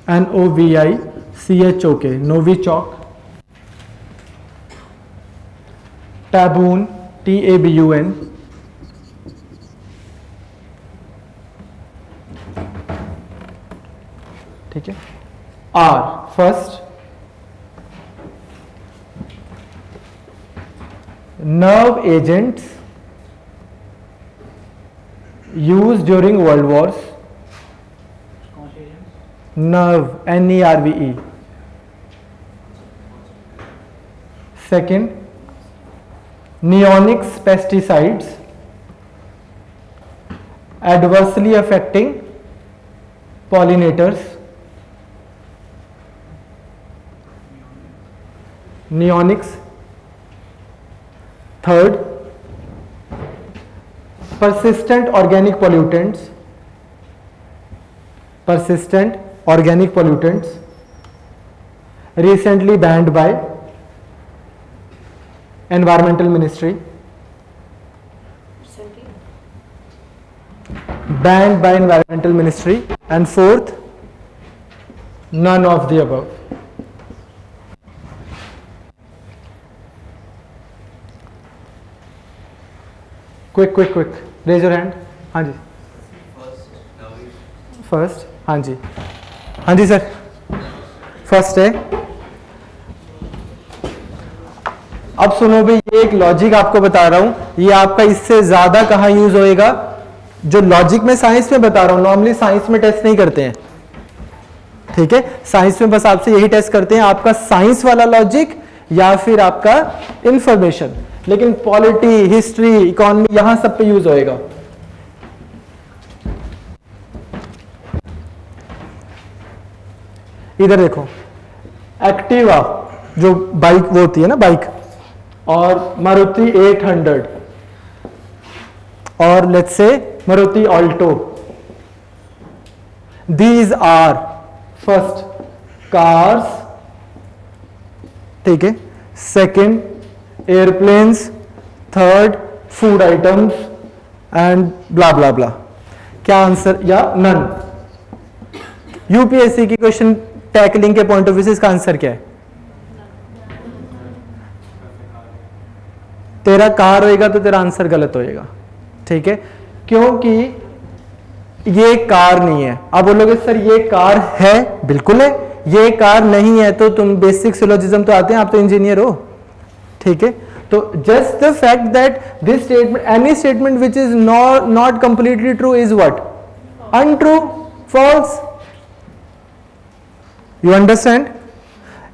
Novichok, Novichok, Tabun, Tabun, ठीक है। R first, nerve agents used during world wars, nerve, NERVE. Second, neonics pesticides adversely affecting pollinators, neonics. Third, persistent organic pollutants, recently banned by Environmental Ministry, banned by Environmental Ministry. And fourth, none of the above. Quick, raise your hand. हाँ जी, first, हाँ जी sir, first है। अब सुनो भाई, ये एक logic आपको बता रहा हूं, ये आपका इससे ज्यादा कहां यूज होएगा, जो लॉजिक में साइंस में बता रहा हूं, नॉर्मली साइंस में टेस्ट नहीं करते हैं, ठीक है। साइंस में बस आपसे यही टेस्ट करते हैं, आपका साइंस वाला लॉजिक या फिर आपका इंफॉर्मेशन, लेकिन पॉलिटी, हिस्ट्री, इकोनॉमी, यहां सब पे यूज होएगा। इधर देखो, एक्टिवा जो बाइक वो होती है ना, बाइक, और मारुति 800 और let's say Maruti Alto, these are first cars, ठीक है, second airplanes, third food items and blah blah blah. क्या आंसर, या नन? यूपीएससी की क्वेश्चन टैकलिंग के पॉइंट ऑफ व्यू से इसका आंसर क्या है? तेरा कार होएगा तो तेरा आंसर गलत होएगा, ठीक है, क्योंकि ये कार नहीं है। आप बोलोगे सर ये कार है, बिल्कुल है, ये कार नहीं है तो तुम बेसिक सिलोजिज्म तो आते हैं, आप तो इंजीनियर हो, ठीक है। तो just the fact that this statement, any statement which is not completely true is what? Untrue, false. You understand?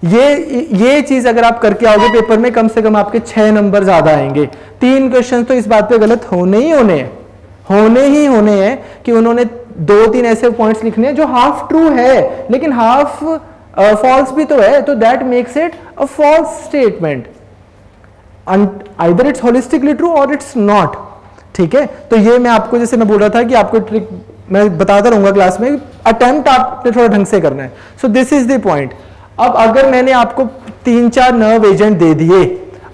ये चीज अगर आप करके आओगे पेपर में, कम से कम आपके 6 नंबर ज्यादा आएंगे। 3 क्वेश्चन तो इस बात पे गलत होने ही होने हैं कि उन्होंने 2-3 ऐसे पॉइंट्स लिखने हैं जो हाफ ट्रू है लेकिन हाफ फॉल्स भी तो है, तो that makes it a false statement. Either it's holistically true और इट्स नॉट, ठीक है। तो ये मैं आपको, जैसे मैं बोल रहा था कि आपको ट्रिक मैं बताता रहूंगा क्लास में, अटेम्प्ट आपने थोड़ा ढंग से करना है। So this is the point. अब अगर मैंने आपको 3-4 नर्व एजेंट दे दिए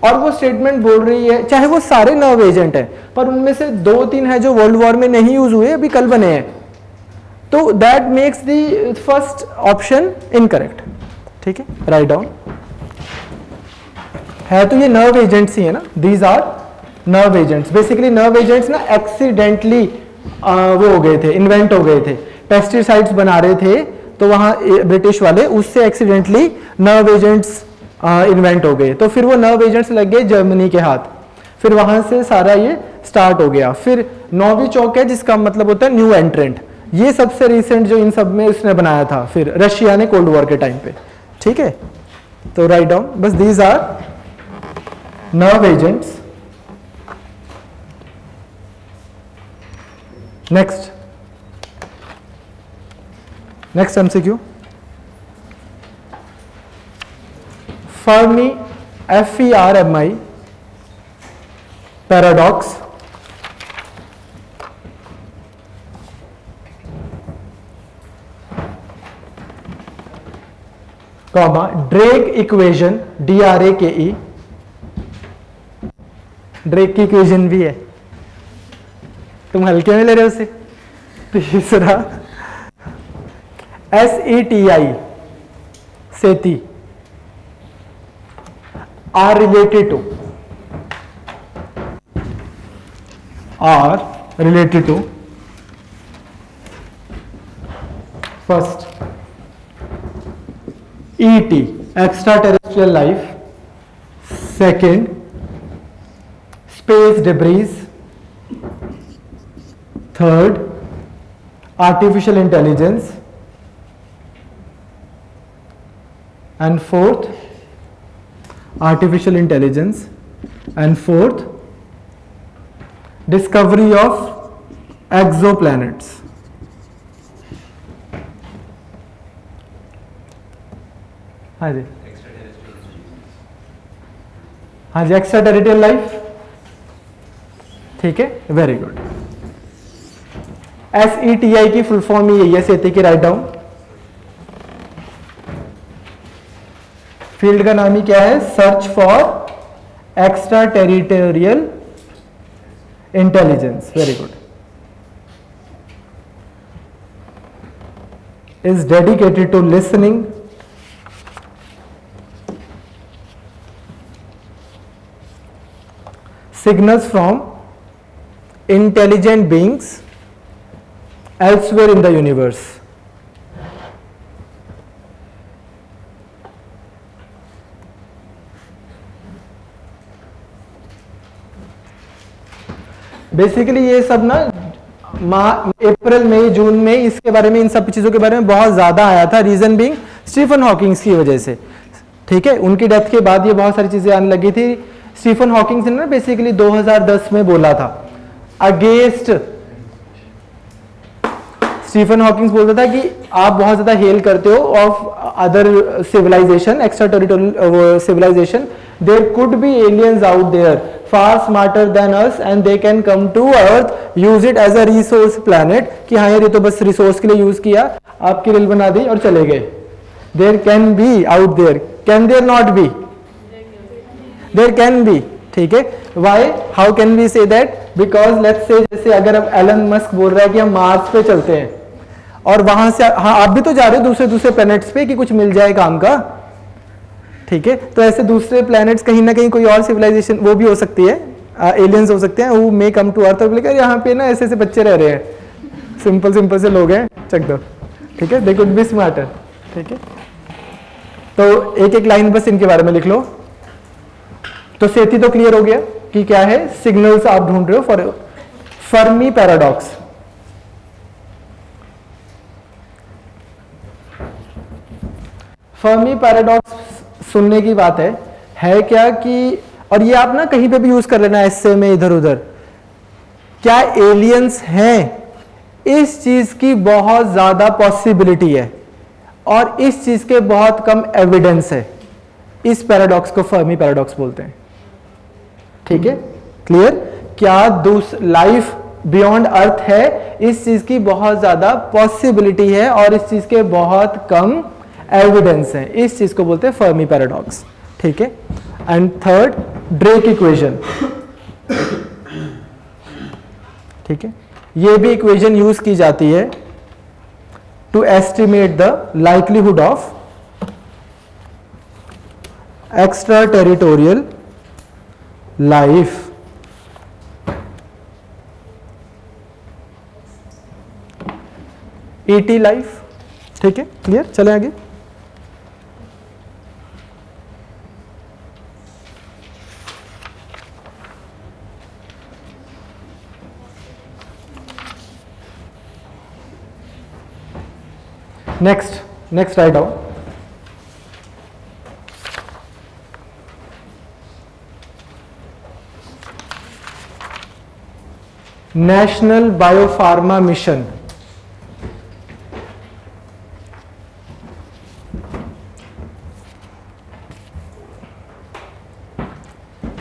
और वो स्टेटमेंट बोल रही है, चाहे वो सारे नर्व एजेंट हैं पर उनमें से 2-3 है जो वर्ल्ड वॉर में नहीं यूज हुए, अभी कल बने हैं, तो that makes the first option incorrect, ठीक है। राइट डाउन है, तो ये नर्व एजेंट्स ही है ना, these are nerve agents. Basically nerve agents ना एक्सीडेंटली वो हो गए थे, इन्वेंट हो गए थे। पेस्टिसाइड्स बना रहे थे तो वहां ब्रिटिश वाले, उससे एक्सीडेंटली नर्व एजेंट्स इन्वेंट हो गए, तो फिर वो नर्व एजेंट्स लग गए जर्मनी के हाथ, फिर वहां से सारा ये स्टार्ट हो गया। फिर नोविचोक है जिसका मतलब होता है न्यू एंट्रेंट, ये सबसे रिसेंट जो इन सब में उसने बनाया था, फिर रशिया ने कोल्ड वॉर के टाइम पे, ठीक है। तो राइट डाउन, बस these are nerve agents. Next MCQ, Fermi FERMI paradox comma Drake equation DRAKE Drake की इक्वेशन भी है, तुम हल्के में ले रहे हो उसे। तीसरा SETI सेती are related to first ET extraterrestrial life, second space debris, third artificial intelligence, and fourth artificial intelligence, and fourth discovery of exoplanets. हाँ जी, हाँ जी, एक्स्ट्रा टेरिटोरियल लाइफ, ठीक है, वेरी गुड। SETI की फुल फॉर्म ही यही है, सेती की राइट डाउन। फील्ड का नाम ही क्या है? Search for extra territorial intelligence, very good. Is dedicated to listening signals from intelligent beings elsewhere in the universe. बेसिकली ये सब ना अप्रैल मई जून में इसके बारे में, इन सब चीजों के बारे में बहुत ज्यादा आया था। रीजन बीइंग स्टीफन हॉकिंग्स की वजह से, ठीक है, उनकी डेथ के बाद ये बहुत सारी चीजें आने लगी थी। स्टीफन हॉकिंग्स ने बेसिकली 2010 में बोला था अगेंस्ट, स्टीफन हॉकिंग्स बोलता था कि आप बहुत ज्यादा हेल करते हो of other civilization, extra territorial civilization, there could be aliens out there far smarter than us and they can come to earth, use it as a resource planet, कि हाँ यार ये तो बस रिसोर्स के लिए यूज किया, आपकी रेल बना दी और चले गए। There can be out there, can there not be? There can be, ठीक है। Why, how can we say that? Because let's say, जैसे अगर अब एलन मस्क बोल रहा है कि हम मार्स पे चलते हैं और वहां से, हाँ आप भी तो जा रहे हो दूसरे दूसरे प्लैनेट्स पे कि कुछ मिल जाए काम का, ठीक है, तो ऐसे दूसरे प्लैनेट्स कहीं ना कहीं कोई और सिविलाइजेशन वो भी हो सकती है, एलियंस हो सकते हैं, वो मे कम टू अर्थ और बोलेगा यहाँ पे ना ऐसे ऐसे बच्चे रह रहे हैं, सिंपल सिंपल से लोग हैं, चेक दो, ठीक है, दे कुड बी स्मार्टर, ठीक है। तो एक एक लाइन बस इनके बारे में लिख लो। तो सेती तो क्लियर हो गया कि क्या है, सिग्नल्स आप ढूंढ रहे हो for Fermi paradox. Fermi paradox सुनने की बात है क्या कि, और ये आप ना कहीं पे भी यूज कर लेना एस्से में इधर उधर, क्या एलियंस हैं? इस चीज की बहुत ज्यादा पॉसिबिलिटी है और इस चीज के बहुत कम एविडेंस है। इस पैराडॉक्स को फर्मी पैराडॉक्स बोलते हैं, ठीक है, क्लियर? क्या लाइफ बियॉन्ड अर्थ है? इस चीज की बहुत ज्यादा पॉसिबिलिटी है और इस चीज के बहुत कम एविडेंस है, इस चीज को बोलते हैं फर्मी पैराडॉक्स, ठीक है। एंड थर्ड, ड्रेक इक्वेशन, ठीक है, ये भी इक्वेशन यूज की जाती है to estimate the likelihood of extra territorial life. ET life, ठीक है, क्लियर? चले आगे। Next write down. National biopharma mission,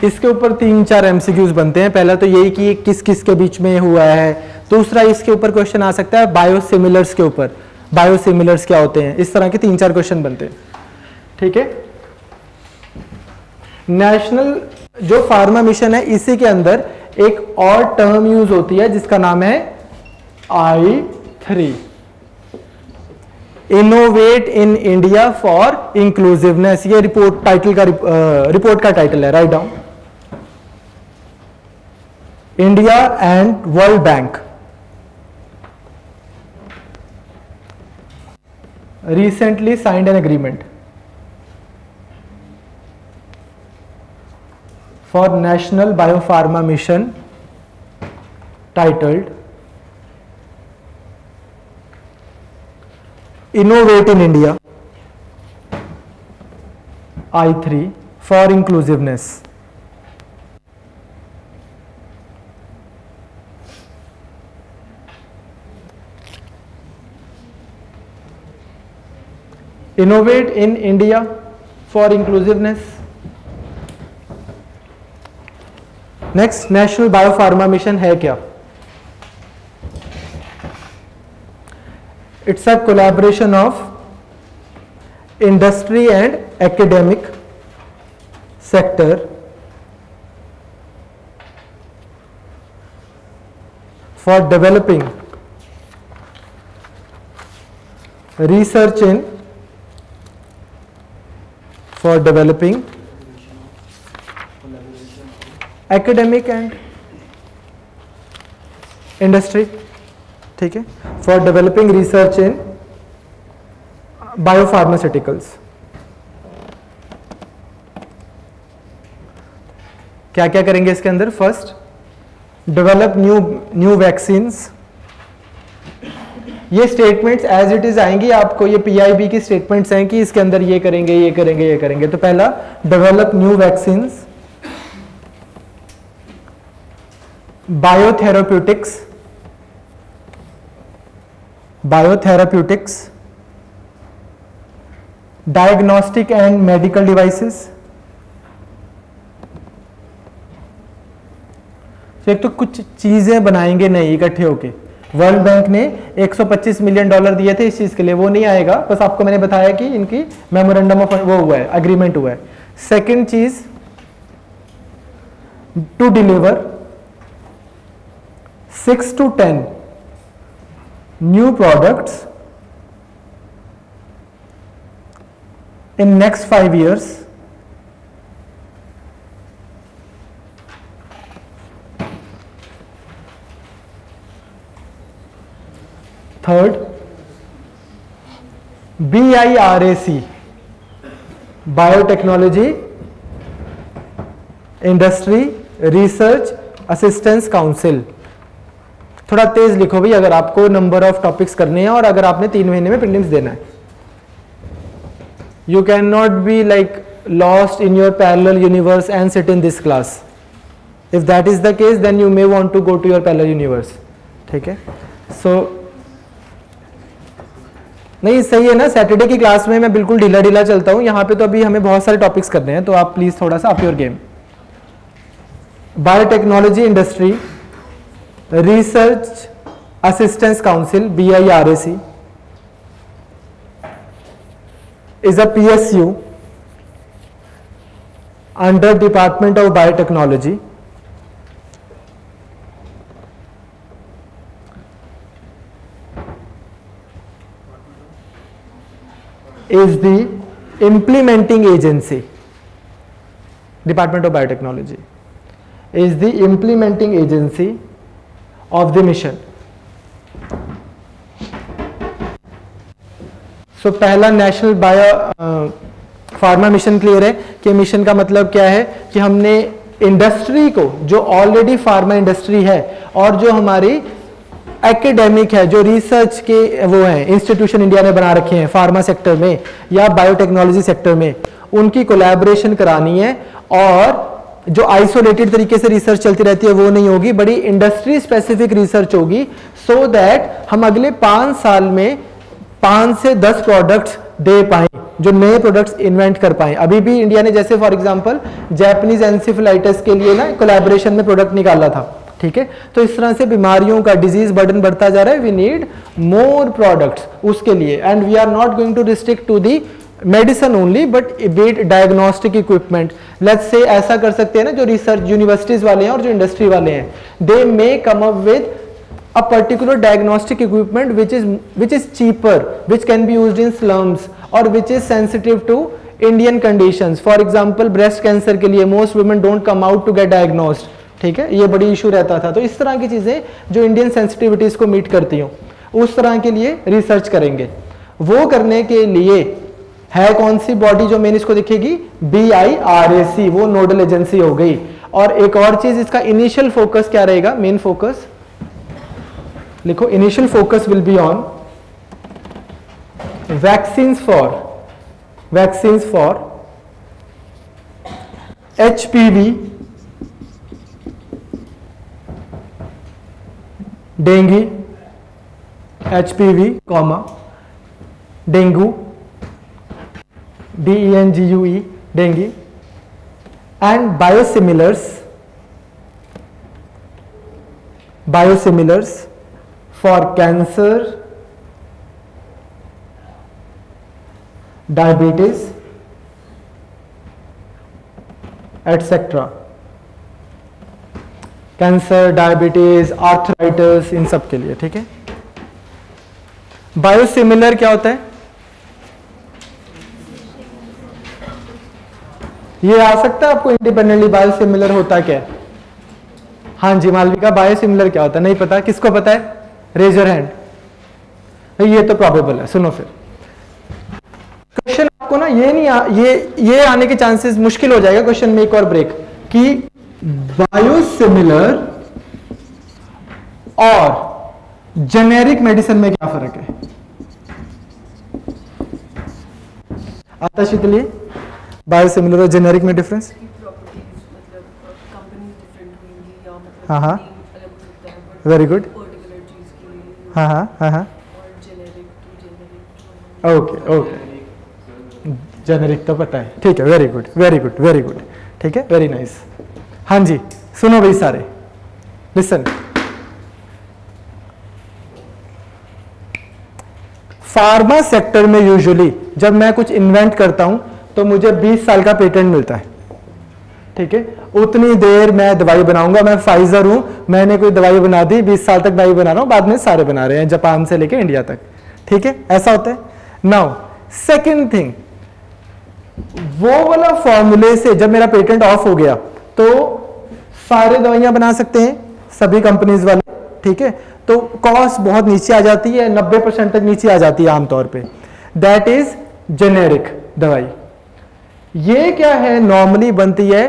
इसके ऊपर 3-4 MCQs बनते हैं। पहला तो यही कि किस किस के बीच में हुआ है, दूसरा इसके ऊपर क्वेश्चन आ सकता है बायोसिमिलर्स के ऊपर, बायोसिमिलर्स क्या होते हैं, इस तरह के 3-4 क्वेश्चन बनते हैं, ठीक है। नेशनल जो फार्मा मिशन है इसी के अंदर एक और टर्म यूज होती है जिसका नाम है I3, innovate in India for inclusiveness. ये रिपोर्ट टाइटल का रिपोर्ट का टाइटल है, write down. India and world bank recently signed an agreement for National Biopharma Mission titled Innovate in India I3 for inclusiveness. Innovate in India for inclusiveness. Next, national biopharma mission है क्या? It's a collaboration of industry and academic sector for developing research in for developing academic and industry, ठीक है, for developing research in biopharmaceuticals। क्या क्या करेंगे इसके अंदर? First, develop new vaccines. ये स्टेटमेंट्स एज इट इज आएंगी आपको, ये पीआईबी की स्टेटमेंट्स हैं कि इसके अंदर ये करेंगे ये करेंगे ये करेंगे। तो पहला, develop new vaccines, biotherapeutics, diagnostic and medical devices. तो एक तो कुछ चीजें बनाएंगे नहीं इकट्ठे होके। वर्ल्ड बैंक ने $125 मिलियन दिए थे इस चीज के लिए, वो नहीं आएगा, बस आपको मैंने बताया कि इनकी मेमोरेंडम ऑफ वो हुआ है, एग्रीमेंट हुआ है। सेकंड चीज, to deliver 6 to 10 new products in next 5 years third, BIRAC, biotechnology industry research assistance council. थोड़ा तेज लिखो भाई अगर आपको नंबर ऑफ टॉपिक्स करने हैं और अगर आपने 3 महीने में प्रीलिम्स देना है। You can not be like lost in your parallel universe and sit in this class. If that is the case then you may want to go to your parallel universe, ठीक है। सो नहीं, सही है ना, Saturday की class में मैं बिल्कुल ढीला ढीला चलता हूं, यहां पे तो अभी हमें बहुत सारे टॉपिक्स करने हैं, तो आप प्लीज थोड़ा सा up your game. Biotechnology industry research assistance council BIRAC is a PSU under Department of Biotechnology, is the implementing agency. Department of Biotechnology is the implementing agency of the mission. So पहला national bio pharma mission clear है कि mission का मतलब क्या है कि हमने industry को, जो ऑलरेडी फार्मा इंडस्ट्री है और जो हमारी एकेडमिक है, जो रिसर्च के वो हैं इंस्टीट्यूशन इंडिया ने बना रखे हैं फार्मा सेक्टर में या बायोटेक्नोलॉजी सेक्टर में, उनकी कोलैबोरेशन करानी है। और जो आइसोलेटेड तरीके से रिसर्च चलती रहती है वो नहीं होगी, बड़ी इंडस्ट्री स्पेसिफिक रिसर्च होगी, सो दैट हम अगले 5 साल में 5 से 10 प्रोडक्ट्स दे पाए, जो नए प्रोडक्ट्स इन्वेंट कर पाए। अभी भी इंडिया ने जैसे फॉर एग्जांपल जैपनीज एंसेफेलाइटिस के लिए ना कोलैबोरेशन में प्रोडक्ट निकाला था, ठीक है। तो इस तरह से बीमारियों का डिजीज बर्डन बढ़ता जा रहा है, वी नीड मोर प्रोडक्ट्स उसके लिए, and we are not going to restrict to the medicine only but with diagnostic equipment. Let's say ऐसा कर सकते हैं ना, जो रिसर्च यूनिवर्सिटीज वाले हैं और जो इंडस्ट्री वाले हैं, they may come up with a particular diagnostic equipment which is cheaper, which can be used in slums or which is sensitive to Indian conditions. For example, breast cancer के लिए most women don't come out to get diagnosed, ठीक है, ये बड़ी issue रहता था। तो इस तरह की चीजें जो इंडियन सेंसिटिविटीज को मीट करती हूँ, उस तरह के लिए रिसर्च करेंगे। वो करने के लिए है कौन सी बॉडी जो मेन इसको दिखेगी, BIRAC, वो नोडल एजेंसी हो गई। और एक और चीज, इसका इनिशियल फोकस क्या रहेगा, मेन फोकस लिखो, initial focus will be on vaccines for HPV, dengue, HPV, dengue, DENGUE, dengue, and biosimilars for cancer, diabetes etcetera. Cancer, diabetes, arthritis, इन सब के लिए, ठीक है। बायोसिमिलर क्या होता है, ये आ सकता है आपको इंडिपेंडेंटली, बायोसिमिलर होता क्या है? हाँ जी मालविका, बायोसिमिलर क्या होता है, नहीं पता, किसको पता है, रेज योर हैंड। ये तो प्रोबेबल है। सुनो फिर क्वेश्चन आपको ना ये नहीं ये आने के चांसेस मुश्किल हो जाएगा क्वेश्चन में एक और ब्रेक, कि बायोसिमिलर और जेनेरिक मेडिसिन में क्या फर्क है। आता शीतली, बायोसिमिलर और जेनेरिक में डिफरेंस? हाँ हाँ, वेरी गुड, हाँ हाँ हाँ हाँ, ओके ओके, जेनेरिक तो पता है, ठीक है, very good very good very good, ठीक है, वेरी नाइस। हाँ जी सुनो भाई सारे, लिसन, फार्मा सेक्टर में यूजुअली जब मैं कुछ इन्वेंट करता हूं तो मुझे 20 साल का पेटेंट मिलता है, ठीक है, उतनी देर मैं दवाई बनाऊंगा। मैं फाइजर हूं, मैंने कोई दवाई बना दी, 20 साल तक दवाई बना रहा हूं, बाद में सारे बना रहे हैं, जापान से लेके इंडिया तक, ठीक है, ऐसा होता है। नाउ सेकंड थिंग, वो वाला फॉर्मूले से जब मेरा पेटेंट ऑफ हो गया तो सारे दवाइयां बना सकते हैं सभी कंपनीज वाले, ठीक है, तो कॉस्ट बहुत नीचे आ जाती है, 90% तक नीचे आ जाती है आमतौर पे। दैट इज जेनेरिक दवाई। ये क्या है, नॉर्मली बनती है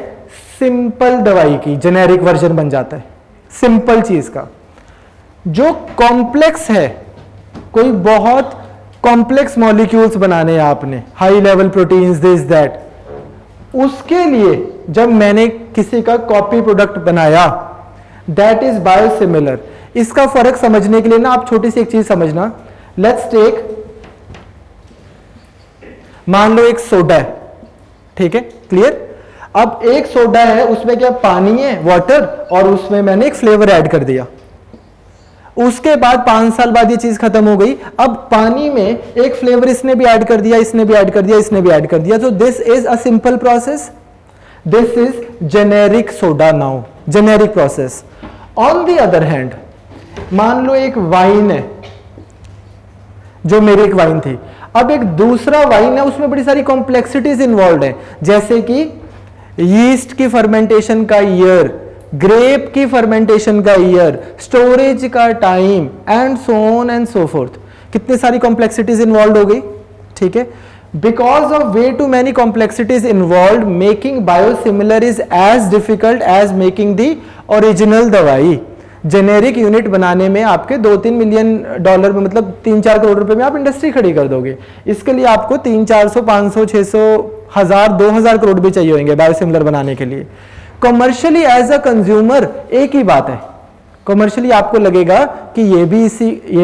सिंपल दवाई की, जेनेरिक वर्जन बन जाता है सिंपल चीज का। जो कॉम्प्लेक्स है, कोई बहुत कॉम्प्लेक्स मॉलिक्यूल्स बनाने हैं आपने, high level proteins, this that, उसके लिए जब मैंने किसी का कॉपी प्रोडक्ट बनाया, दैट इज बायोसिमिलर। इसका फर्क समझने के लिए ना आप छोटी सी एक चीज समझना। लेट्स टेक, मान लो एक सोडा है, ठीक है, क्लियर। अब एक सोडा है, उसमें क्या पानी है, वाटर, और उसमें मैंने एक फ्लेवर ऐड कर दिया। उसके बाद 5 साल बाद ये चीज खत्म हो गई। अब पानी में एक फ्लेवर इसने भी ऐड कर दिया, इसने भी ऐड कर दिया, इसने भी ऐड कर दिया। तो this is a simple process, this is generic soda now, generic process. On the other hand, मान लो एक वाइन है, जो मेरी एक वाइन थी, अब एक दूसरा वाइन है, उसमें बड़ी सारी कॉम्प्लेक्सिटीज इन्वॉल्व है, जैसे कि यीस्ट की फर्मेंटेशन का ईयर, ग्रेप की फर्मेंटेशन का ईयर, स्टोरेज का time, and so on and so forth. कितनी सारी कॉम्प्लेक्सिटीज इन्वॉल्व हो गई, ठीक है। Because of way too many complexities involve, making biosimilar is as difficult as making the original दवाई। जेनेरिक यूनिट बनाने में आपके 2-3 मिलियन डॉलर में, मतलब 3-4 करोड़ रुपए में आप इंडस्ट्री खड़ी कर दोगे। इसके लिए आपको 300-400, 500, 600, 1000, 2000 करोड़ भी चाहिए होंगे बायोसिमिलर बनाने के लिए। कमर्शियली एज अ कंज्यूमर एक ही बात है, कमर्शियली आपको लगेगा कि ये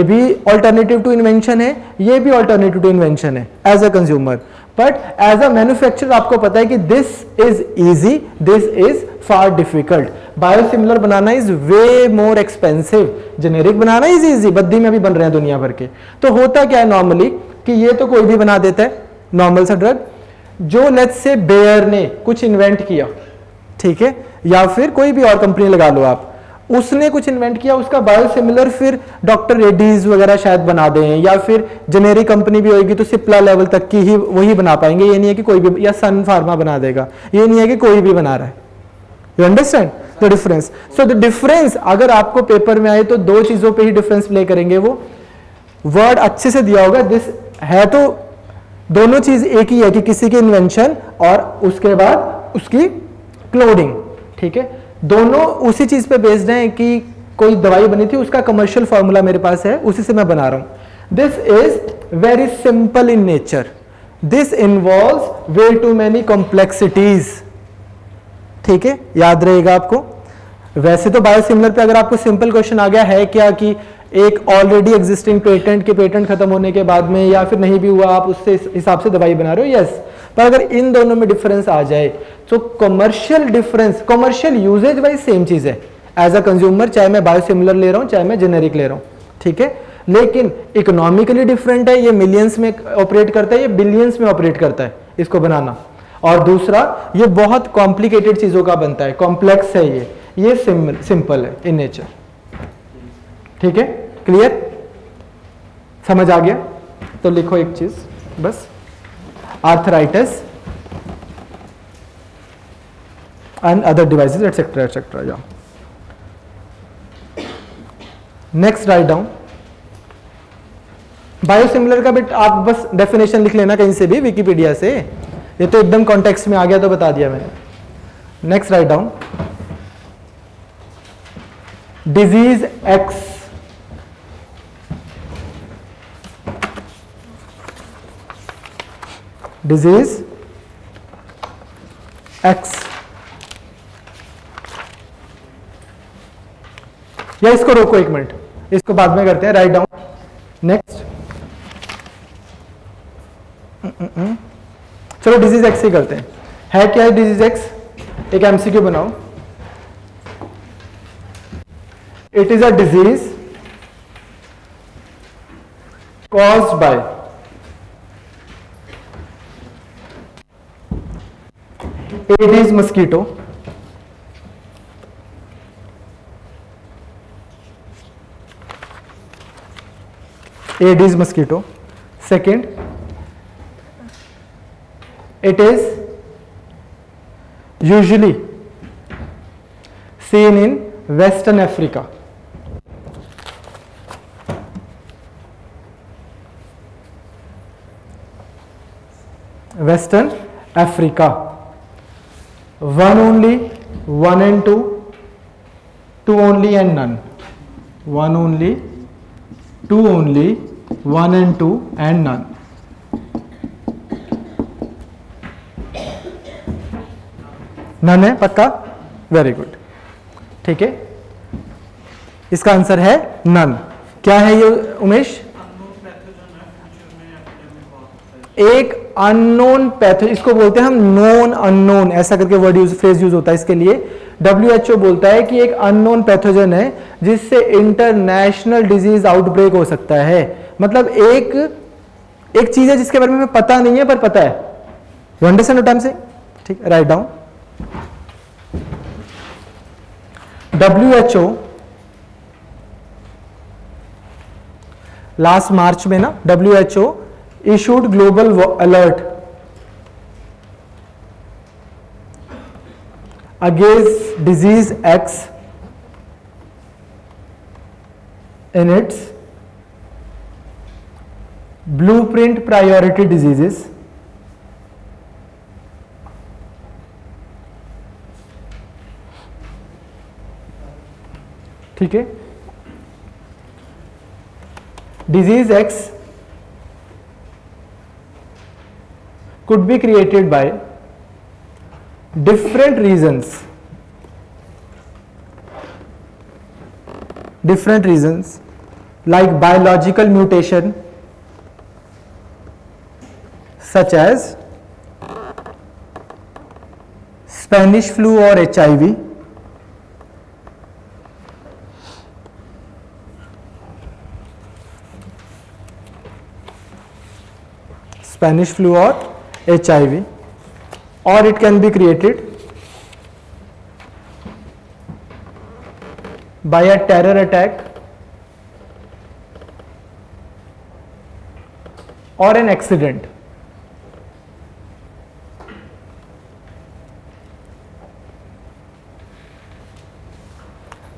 भी ऑल्टरनेटिव टू इन्वेंशन है, ये भी ऑल्टरनेटिव टू इन्वेंशन है as a consumer. But as a manufacturer आपको पता है कि this is easy, this is far difficult. Biosimilar बनाना is way more expensive, generic बनाना इज इजी, बद्दी में भी बन रहे हैं दुनिया भर के। तो होता क्या है नॉर्मली कि ये तो कोई भी बना देता है, नॉर्मल सा ड्रग, जो लेट्स से बेयर ने कुछ इन्वेंट किया, ठीक है, या फिर कोई भी और कंपनी लगा लो आप, उसने कुछ इन्वेंट किया, उसका बायोसिमिलर फिर डॉक्टर रेड्डीज वगैरह शायद बना दें, या फिर जेनेरिक कंपनी भी होगी तो सिप्ला लेवल तक की ही वही बना पाएंगे, ये नहीं है कि कोई भी, या सन फार्मा बना देगा, ये नहीं है कि कोई भी बना रहा है। You understand the difference? So the difference अगर आपको पेपर में आए तो दो चीजों पे ही डिफरेंस प्ले करेंगे, वो वर्ड अच्छे से दिया होगा, दिस है तो दोनों चीज एक ही है कि किसी की इन्वेंशन और उसके बाद उसकी क्लोडिंग, ठीक है, दोनों उसी चीज पे बेस्ड हैं कि कोई दवाई बनी थी, उसका कमर्शियल फॉर्मूला मेरे पास है, उसी से मैं बना रहा हूं। This is very simple in nature, this involves way too many complexities, ठीक है, याद रहेगा आपको। वैसे तो बायोसिमिलर पे अगर आपको सिंपल क्वेश्चन आ गया है क्या कि एक ऑलरेडी एग्जिस्टिंग पेटेंट के पेटेंट खत्म होने के बाद में या फिर नहीं भी हुआ, आप उससे हिसाब से दवाई बना रहे हो, यस, पर अगर इन दोनों में डिफरेंस आ जाए तो commercial difference, commercial usages wise same चीज है एज अ कंज्यूमर, चाहे मैं बायोसिमिलर ले रहा हूं चाहे मैं जेनेरिक ले रहा हूं, ठीक है, लेकिन इकोनॉमिकली डिफरेंट है, ये मिलियंस में ऑपरेट करता है, ये बिलियंस में ऑपरेट करता है इसको बनाना, और दूसरा ये बहुत कॉम्प्लिकेटेड चीजों का बनता है, कॉम्प्लेक्स है, ये सिंपल है इन नेचर, ठीक है, क्लियर, समझ आ गया? तो लिखो एक चीज बस, arthritis and other devices etc etc, yeah. Next write down biosimilar का, बट आप बस डेफिनेशन लिख लेना कहीं से भी, विकिपीडिया से, ये तो एकदम कॉन्टेक्स्ट में आ गया तो बता दिया मैंने। Next write down, disease x, disease x, या इसको रोको एक मिनट, इसको बाद में करते हैं, राइट डाउन। नेक्स्ट, चलो डिजीज एक्स ही करते हैं। है क्या है डिजीज एक्स? एक एमसीक्यू बनाओ। It is a disease caused by Aedes mosquito, Aedes mosquito. Second, it is usually seen in Western Africa. Western Africa. One only, one and two, two only and none. One only, two only, one and two and none. None है पक्का? Very good, ठीक है, इसका answer है none. क्या है ये उमेश? एक अननोन पैथोजन, इसको बोलते हैं हम नोन अननोन, ऐसा करके वर्ड यूज, फ्रेज यूज होता है इसके लिए। WHO बोलता है कि एक अननोन पैथोजन है जिससे इंटरनेशनल डिजीज आउटब्रेक हो सकता है। मतलब एक चीज है जिसके बारे में पता नहीं है पर पता है। You understand what I am saying? ठीक, write down. WHO last March में ना, WHO issued global alert against disease X in its blueprint priority diseases, ठीक है। Disease X could be created by different reasons, like biological mutation such as Spanish flu or HIV, Spanish flu और HIV, or it can be created by a terror attack or an accident.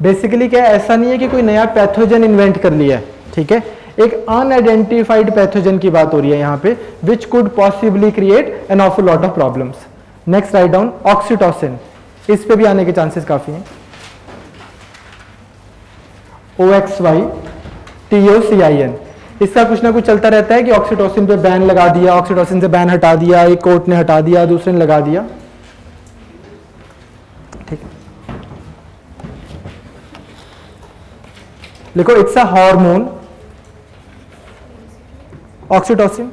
Basically क्या ऐसा नहीं है कि कोई नया pathogen invent कर लिया है, ठीक है, एक अनआइडेंटिफाइड पैथोजन की बात हो रही है यहां पे, which could possibly create an awful lot of problems. Next write down oxytocin, इस पे भी आने के चांसेस काफी हैं. OXYTOCIN, इसका कुछ ना कुछ चलता रहता है कि ऑक्सीटोसिन पे बैन लगा दिया, ऑक्सीटोसिन से बैन हटा दिया, एक कोर्ट ने हटा दिया, दूसरे ने लगा दिया. ठीक है, लिखो इट्स अ हार्मोन. ऑक्सीटोसिन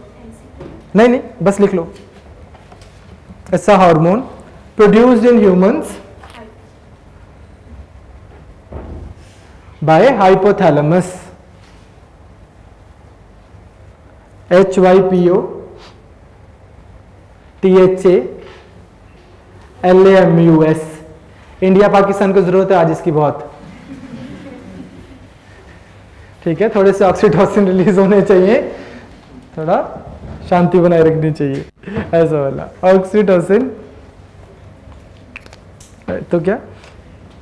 नहीं नहीं, बस लिख लो it's a hormone produced in humans by hypothalamus. HYPO THA LAMUS. India Pakistan को जरूरत है आज इसकी बहुत, ठीक है, थोड़े से ऑक्सीटोसिन रिलीज होने चाहिए, थोड़ा शांति बनाए रखनी चाहिए, ऐसा वाला ऑक्सीटोसिन. तो क्या,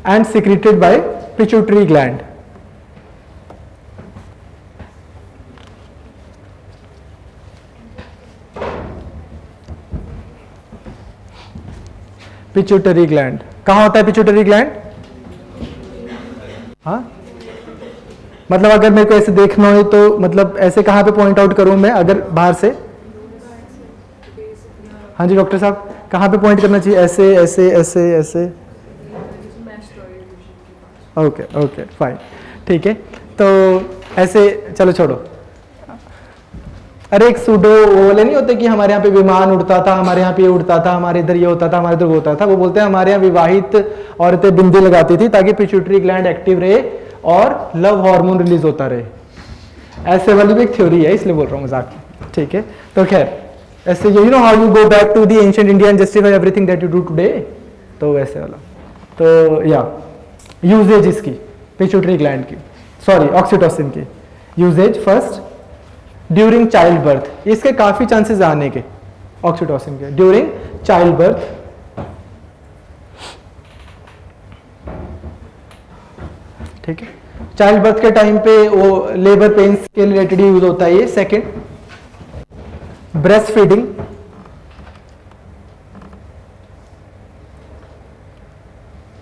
and secreted by pituitary gland. Pituitary gland कहां होता है? पिट्यूटरी ग्लैंड, हाँ, मतलब अगर मेरे को ऐसे देखना हो तो मतलब ऐसे कहां पे पॉइंट आउट करूं मैं, अगर बाहर से? हाँ जी डॉक्टर साहब, कहां पे पॉइंट करना चाहिए? ऐसे ऐसे ऐसे ऐसे? ओके ओके फाइन, ठीक है, तो ऐसे चलो छोड़ो. अरे एक सूडो वो वाले नहीं होते कि हमारे यहाँ पे विमान उड़ता था, हमारे यहाँ पे ये उड़ता था, हमारे इधर ये होता था, हमारे इधर वो होता था, वो बोलते हैं हमारे यहाँ विवाहित औरतें बिंदी लगाती थी ताकि पिट्यूटरी ग्लैंड एक्टिव रहे और लव हार्मोन रिलीज होता रहे. ऐसे वाली भी एक थ्योरी है, इसलिए बोल रहा हूँ मजाक, ठीक है. तो खैर ऐसे, you know how you go back to the ancient India and justify everything that you do today, तो वैसे वाला. तो या यूजेज इसकी पिट्यूटरी ग्लैंड की, सॉरी ऑक्सीटोसिन की uses, first during child birth, इसके काफी चांसेस आने के ऑक्सीटोसिन के ड्यूरिंग चाइल्ड बर्थ. ठीक है, चाइल्ड बर्थ के टाइम पे वो लेबर पेन्स के रिलेटेड यूज होता है ये. सेकंड, ब्रेस्ट फीडिंग,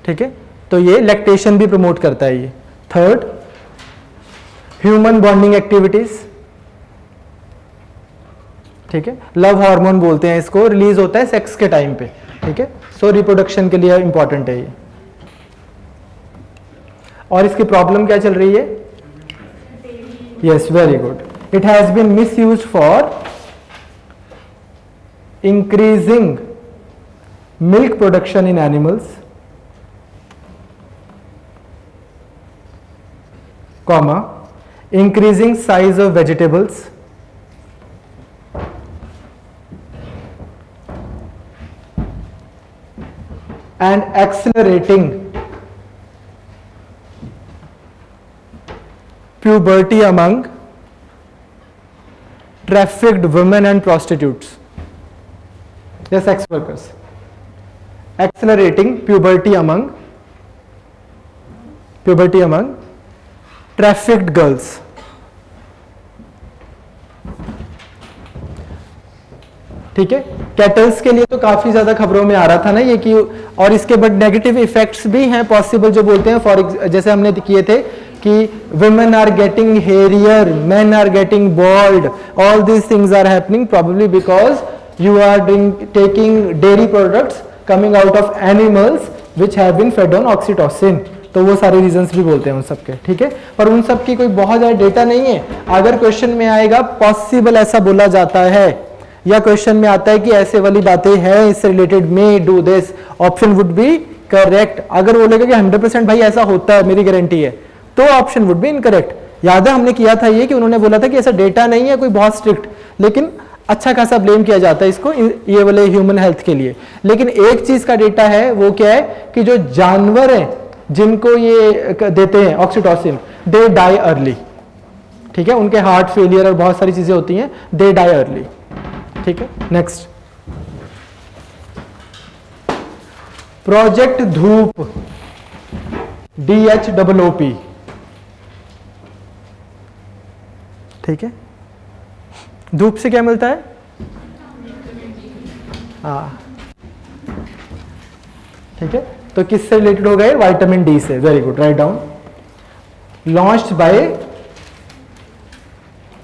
ठीक है, तो ये लैक्टेशन भी प्रमोट करता है ये. थर्ड, ह्यूमन बॉन्डिंग एक्टिविटीज, ठीक है, लव हार्मोन बोलते हैं इसको, रिलीज होता है सेक्स के टाइम पे, ठीक है, सो रिप्रोडक्शन के लिए इंपॉर्टेंट है ये. और इसकी प्रॉब्लम क्या चल रही है? Yes, very good. It has been misused for increasing milk production in animals, comma, increasing size of vegetables, and accelerating puberty among trafficked women and prostitutes, the sex workers. Accelerating puberty among trafficked girls. ठीक है, kettles के लिए तो काफी ज्यादा खबरों में आ रहा था ना ये कि, और इसके बट नेगेटिव इफेक्ट्स भी हैं पॉसिबल, जो बोलते हैं फॉर जैसे हमने किए थे कि women are getting hairier, men are getting bald, all these things are happening probably because you are taking dairy products coming out of animals which have been fed on oxytocin. तो वो सारे reasons भी बोलते हैं उन सब के, ठीक है, पर उन सब की कोई बहुत ज्यादा डेटा नहीं है. अगर क्वेश्चन में आएगा पॉसिबल ऐसा बोला जाता है, या क्वेश्चन में आता है कि ऐसे वाली बातें हैं इससे related, may do this, option would B correct. अगर बोलेगा कि 100% भाई ऐसा होता है, मेरी गारंटी है, तो ऑप्शन वुड बी इनकरेक्ट. याद है हमने किया था ये कि उन्होंने बोला था कि ऐसा डेटा नहीं है कोई बहुत स्ट्रिक्ट, लेकिन अच्छा खासा ब्लेम किया जाता है इसको ये वाले ह्यूमन हेल्थ के लिए। लेकिन एक चीज का डेटा है, वो क्या है कि जो जानवर हैं जिनको ये देते हैं ऑक्सीटोसिन, दे डाई अर्ली। ठीक है, उनके हार्ट फेलियर और बहुत सारी चीजें होती हैं, दे डाई अर्ली। ठीक है, नेक्स्ट प्रोजेक्ट धूप, DHOOP। ठीक है, धूप से क्या मिलता है? हाँ, ठीक है, तो किससे रिलेटेड हो गए? विटामिन डी से। Very good, write down. Launched by,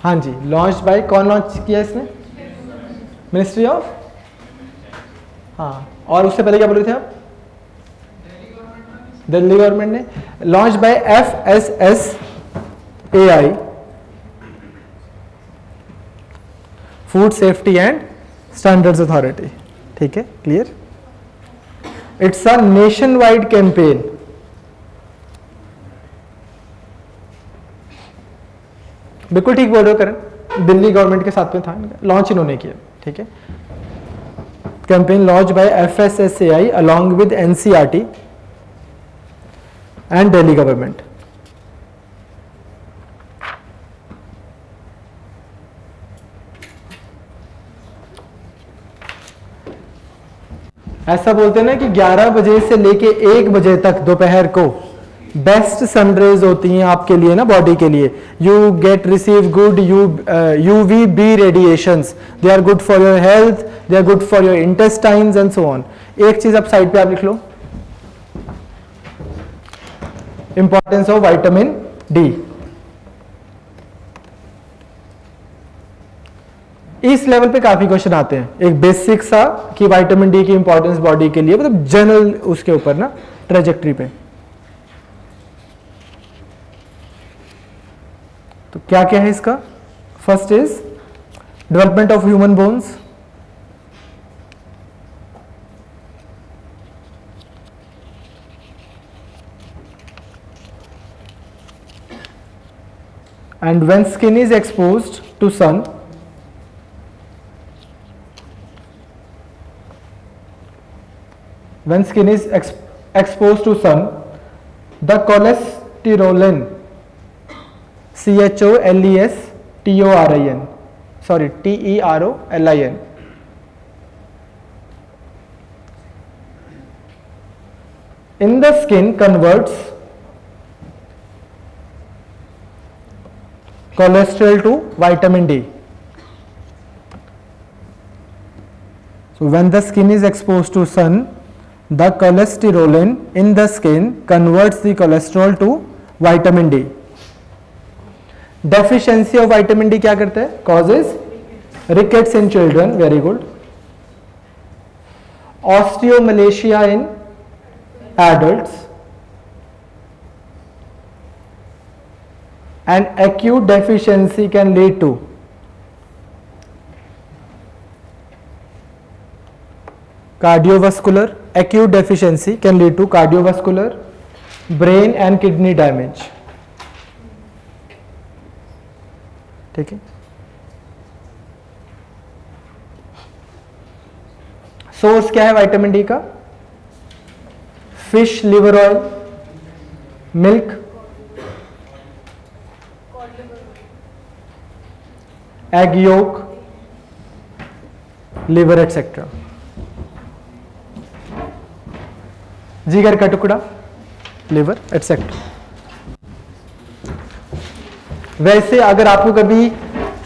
हाँ जी, लॉन्च्ड बाय, कौन लॉन्च किया इसने? मिनिस्ट्री ऑफ, हाँ, और उससे पहले क्या बोले थे आप? दिल्ली गवर्नमेंट ने। Launch by FSSAI, food safety and standards authority. ठीक है, clear? It's a nation wide campaign. बिल्कुल ठीक बोल रहे हो करण, दिल्ली गवर्नमेंट के साथ में था, लॉन्च इन्होंने किया। ठीक है, campaign launch by FSSAI along with NCERT and Delhi government. ऐसा बोलते हैं ना कि 11 बजे से लेके 1 बजे तक दोपहर को बेस्ट सनरेज होती हैं आपके लिए ना, बॉडी के लिए। You get receive good UVB radiations, they are good for your health, they are good for your intestines and so on. एक चीज आप साइड पे आप लिख लो, इंपॉर्टेंस ऑफ विटामिन डी। इस लेवल पे काफी क्वेश्चन आते हैं, एक बेसिक सा कि विटामिन डी की इंपॉर्टेंस बॉडी के लिए, मतलब जनरल उसके ऊपर ना ट्रेजेक्ट्री पे। तो क्या क्या है इसका? First is development of human bones, and when skin is exposed to sun, when skin is exposed to sun, the cholesterolin, CHOLESTEROLIN, sorry, TEROLIN, in the skin converts cholesterol to vitamin D. So when the skin is exposed to sun, the cholesterolin in the skin converts the cholesterol to vitamin D. Deficiency of vitamin D क्या करता है? Causes rickets in children. Very good. Osteomalacia in adults. And acute deficiency can lead to cardiovascular, acute deficiency can lead to cardiovascular, brain and kidney damage. ठीक है, source क्या है vitamin D का? Fish liver oil, milk, egg yolk, liver etcetera, जिगर का टुकड़ा, liver etcetera. वैसे अगर आपको कभी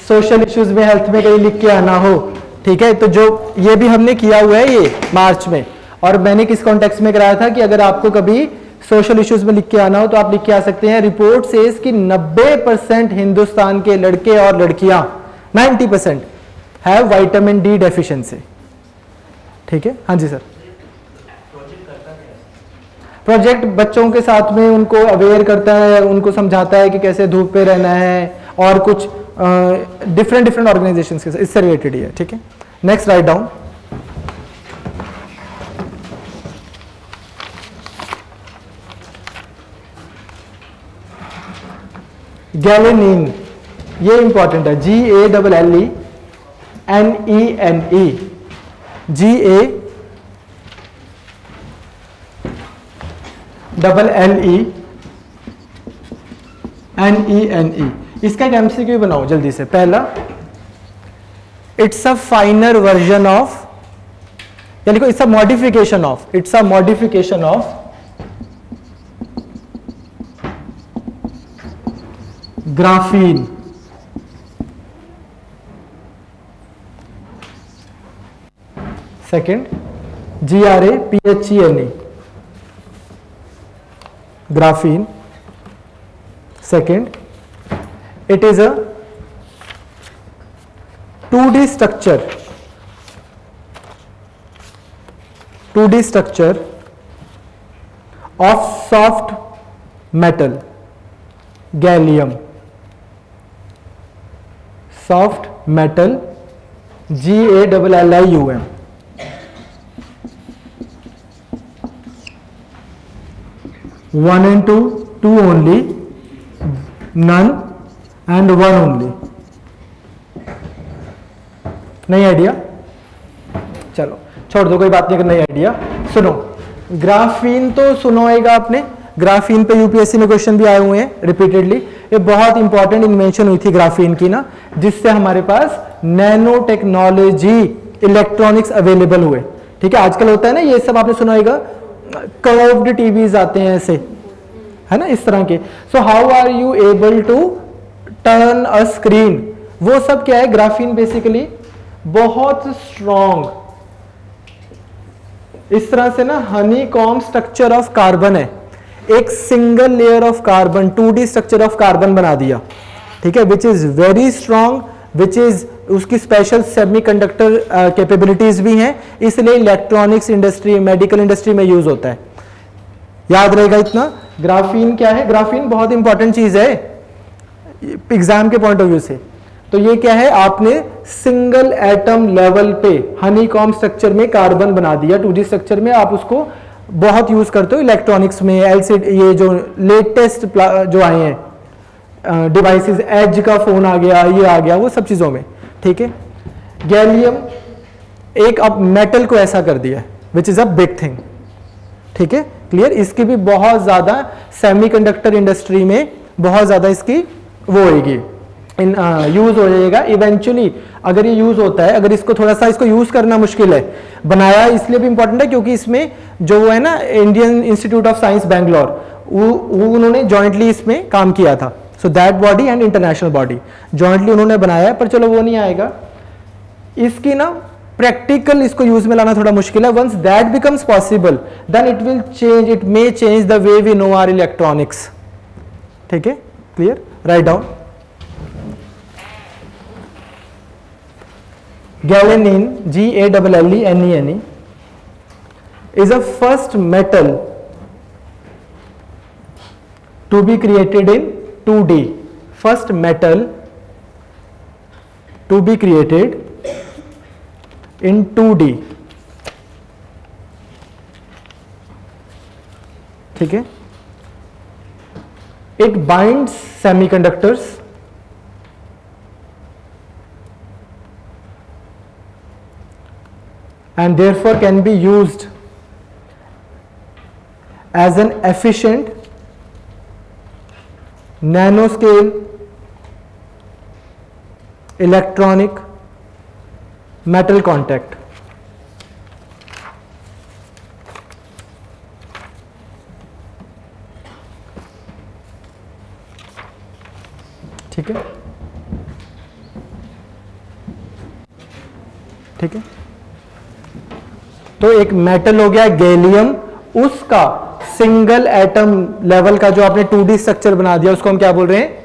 सोशल इश्यूज में हेल्थ में कहीं लिख के आना हो, ठीक है, तो जो ये भी हमने किया हुआ है ये मार्च में, और मैंने किस कॉन्टेक्स्ट में कराया था कि अगर आपको कभी सोशल इश्यूज में लिख के आना हो तो आप लिख के आ सकते हैं, रिपोर्ट सेज कि 90% हिंदुस्तान के लड़के और लड़कियां 90% हैव विटामिन डी डेफिशिएंसी। ठीक है, हाँ जी सर। प्रोजेक्ट बच्चों के साथ में उनको अवेयर करता है, उनको समझाता है कि कैसे धूप पे रहना है, और कुछ डिफरेंट ऑर्गेनाइजेशंस के साथ इससे रिलेटेड ही है। ठीक है, नेक्स्ट राइट डाउन। गैलेनिन, ये इंपॉर्टेंट है, GALLE, NENE, GALLE NENE। इसका एक MCQ बनाओ जल्दी से। पहला, इट्स अ फाइनर वर्जन ऑफ, यानी को it's a modification of graphene. Second, GRAPHENE, graphene. Second, it is a 2D structure of soft metal, gallium. Soft metal, GALLIUM. One and two only, none and one only. नहीं idea? चलो छोड़ दो, कोई बात नहीं अगर नहीं आइडिया। सुनो, ग्राफीन तो सुनो होगा आपने, ग्राफीन पे यूपीएससी में क्वेश्चन भी आए हुए हैं रिपीटेडली। ये बहुत इंपॉर्टेंट इन्वेंशन हुई थी ग्राफीन की ना, जिससे हमारे पास नैनो टेक्नोलॉजी इलेक्ट्रॉनिक्स अवेलेबल हुए। ठीक है, आजकल होता है ना ये सब, आपने सुना होगा कर्व्ड टीवीज आते हैं ऐसे, है ना, इस तरह के। So how are you able to turn a screen, वो सब क्या है, ग्राफीन बेसिकली बहुत स्ट्रॉन्ग, इस तरह से ना हनीकॉम्ब स्ट्रक्चर ऑफ कार्बन है, एक single layer of carbon 2D structure of carbon बना दिया। ठीक है, which is very strong, which is उसकी स्पेशल सेमीकंडक्टर कैपेबिलिटीज भी हैं, इसलिए इलेक्ट्रॉनिक्स इंडस्ट्री, मेडिकल इंडस्ट्री में यूज होता है। याद रहेगा इतना। ग्राफीन क्या है, ग्राफीन बहुत इंपॉर्टेंट चीज है एग्जाम के पॉइंट ऑफ व्यू से। तो ये क्या है, आपने सिंगल एटम लेवल पे हनीकॉम्ब स्ट्रक्चर में कार्बन बना दिया 2D स्ट्रक्चर में। आप उसको बहुत यूज करते हो इलेक्ट्रॉनिक्स में, एलसीडी, ये जो लेटेस्ट जो आए हैं डिवाइसेस, एज का फोन आ गया, ये आ गया, वो सब चीजों में। ठीक है, गैलियम एक अब मेटल को ऐसा कर दिया which is a big thing. ठीक है, क्लियर। इसकी भी बहुत ज्यादा सेमीकंडक्टर इंडस्ट्री में बहुत ज्यादा इसकी वो होगी, यूज हो जाएगा इवेंचुअली। अगर ये यूज होता है, अगर इसको थोड़ा सा इसको यूज करना मुश्किल है, बनाया इसलिए भी इंपॉर्टेंट है क्योंकि इसमें जो है ना Indian institute of science Bangalore, वो उन्होंने जॉइंटली इसमें काम किया था। So that body and international body jointly उन्होंने बनाया है, पर चलो वो नहीं आएगा। इसकी ना प्रैक्टिकल इसको यूज में लाना थोड़ा मुश्किल है। Once that becomes possible then it will change, it may change the way we know our electronics. ठीक है, clear. Write down. Gallium, GALLENE, is a first metal to be created in 2D. First metal to be created in 2D. ठीक है, it binds semiconductors and therefore can be used as an efficient nanoscale electronic metal contact. ठीक है, ठीक है। तो एक metal हो गया गैलियम, उसका सिंगल एटम लेवल का जो आपने 2D स्ट्रक्चर बना दिया उसको हम क्या बोल रहे हैं,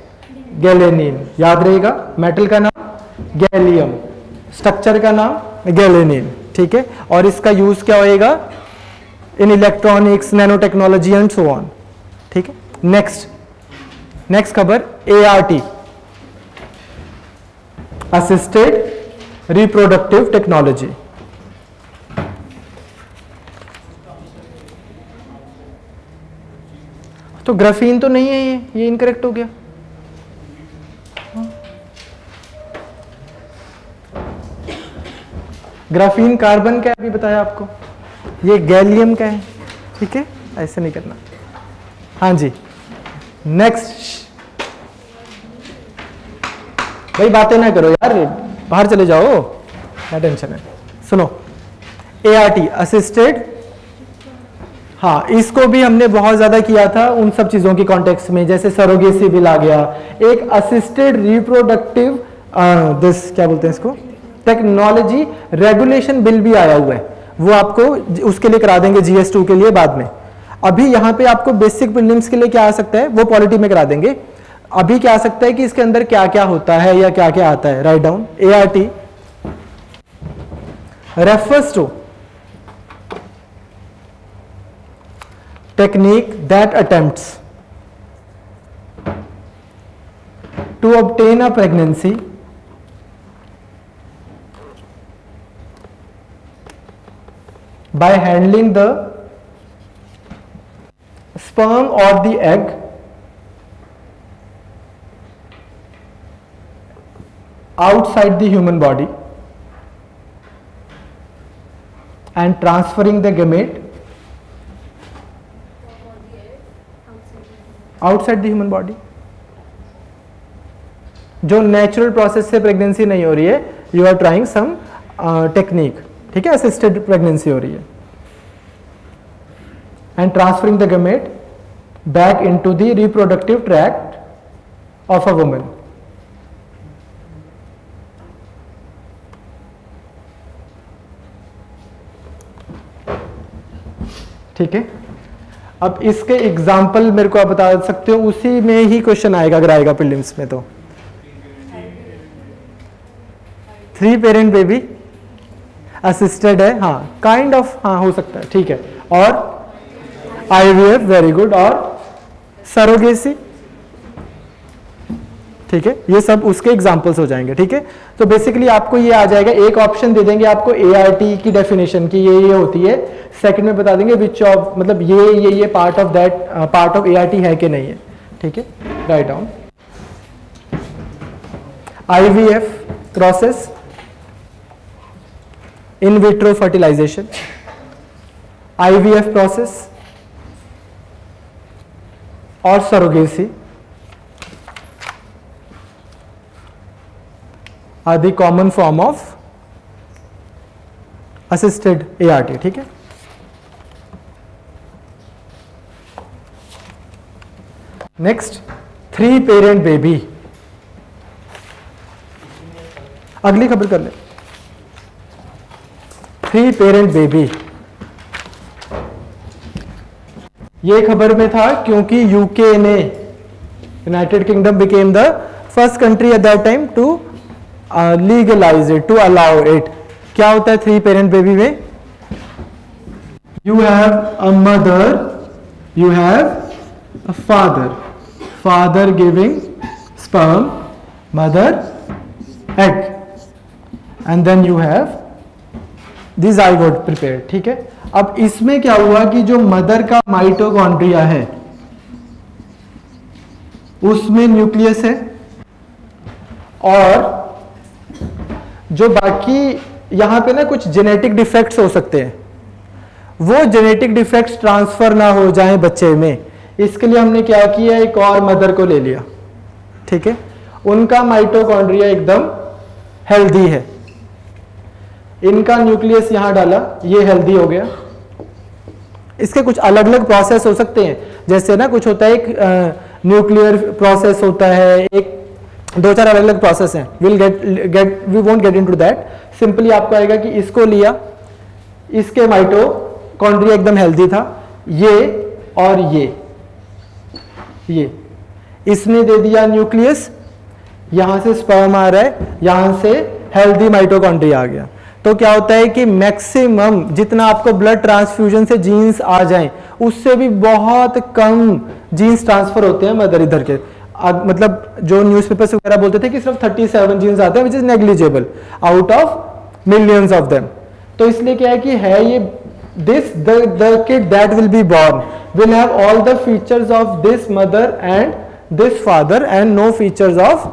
गैलेनिन। याद रहेगा, मेटल का नाम गैलियम, स्ट्रक्चर का नाम गैलेनिन। ठीक है, और इसका यूज क्या होएगा in electronics, nano technology and so on. ठीक है, नेक्स्ट खबर ART, असिस्टेड रिप्रोडक्टिव टेक्नोलॉजी। तो ग्राफीन तो नहीं है, ये इनकरेक्ट हो गया। ग्राफीन कार्बन का अभी बताया आपको, ये गैलियम का है, ठीक है, ऐसे नहीं करना। हाँ जी, नेक्स्ट। भाई बातें ना करो यार, बाहर चले जाओ, क्या टेंशन है। सुनो, ART असिस्टेड, हाँ इसको भी हमने बहुत ज्यादा किया था उन सब चीजों की कॉन्टेक्स्ट में, जैसे सरोगेसी बिल आ गया, एक असिस्टेड रिप्रोडक्टिव दिस क्या बोलते हैं इसको, टेक्नोलॉजी रेगुलेशन बिल भी आया हुआ है, वो आपको उसके लिए करा देंगे GS2 के लिए बाद में। अभी यहाँ पे आपको बेसिक प्रीलिम्स के लिए क्या आ सकता है वो पॉलिटी में करा देंगे। अभी क्या आ सकता है कि इसके अंदर क्या क्या होता है या क्या क्या आता है, write down. ART refers to technique that attempts to obtain a pregnancy by handling the sperm or the egg outside the human body and transferring the gamete outside the human body। जो natural process से pregnancy नहीं हो रही है, you are trying some technique, ठीक है, assisted pregnancy हो रही है, and transferring the gamete back into the reproductive tract of a woman. ठीक है, अब इसके एग्जाम्पल मेरे को आप बता सकते हो, उसी में ही क्वेश्चन आएगा अगर आएगा प्रीलिम्स में तो। 3 पेरेंट बेबी असिस्टेड है, हाँ काइंड ऑफ, हाँ हो सकता है, ठीक है, और IVF, वेरी गुड, और सरोगेसी, ठीक है, ये सब उसके एग्जांपल्स हो जाएंगे। ठीक है, तो बेसिकली आपको ये आ जाएगा, एक ऑप्शन दे देंगे आपको ART की डेफिनेशन की ये होती है, सेकंड में बता देंगे विच ऑफ, मतलब ये part of that, part of ART है कि नहीं है। ठीक है, write down. IVF process, in vitro fertilization, IVF process और surrogacy are the common form of assisted ART। ठीक है, नेक्स्ट 3 पेरेंट बेबी, अगली खबर कर ले। 3 पेरेंट बेबी, ये खबर में था क्योंकि यूके ने, united kingdom became the first country at that time to legalize it, to allow it. क्या होता है 3 पेरेंट बेबी में? You have a mother, you have a father, father giving sperm, mother egg, and then you have the zygote prepared. ठीक है, अब इसमें क्या हुआ कि जो मदर का माइटोकॉन्ड्रिया है उसमें न्यूक्लियस है, और जो बाकी यहां पे ना कुछ जेनेटिक डिफेक्ट्स हो सकते हैं, वो जेनेटिक डिफेक्ट्स ट्रांसफर ना हो जाएं बच्चे में, इसके लिए हमने क्या किया, एक और मदर को ले लिया। ठीक है, उनका माइटोकॉन्ड्रिया एकदम हेल्दी है, इनका न्यूक्लियस यहां डाला, ये हेल्दी हो गया। इसके कुछ अलग अलग प्रोसेस हो सकते हैं, जैसे ना कुछ होता है, एक न्यूक्लियर प्रोसेस होता है, एक 2-4 अलग अलग प्रोसेस हैं, we won't get into that. Simply आपको आएगा कि इसको लिया, इसके माइटोकॉन्ड्रिया एकदम हेल्दी था, ये और ये इसने दे दिया न्यूक्लियस, यहां से स्पर्म आ रहा है, यहां से हेल्दी माइटोकॉन्ड्रिया आ गया। तो क्या होता है कि मैक्सिमम जितना आपको ब्लड ट्रांसफ्यूजन से जीन्स आ जाएं, उससे भी बहुत कम जीन्स ट्रांसफर होते हैं मदर इधर के। मतलब जो न्यूज़पेपर्स वगैरह बोलते थे कि सिर्फ 37 जीन्स आते हैं, which is negligible out of millions of them. तो इसलिए क्या है कि है ये this the kid that will be born will have all the features of this mother and this father and no features of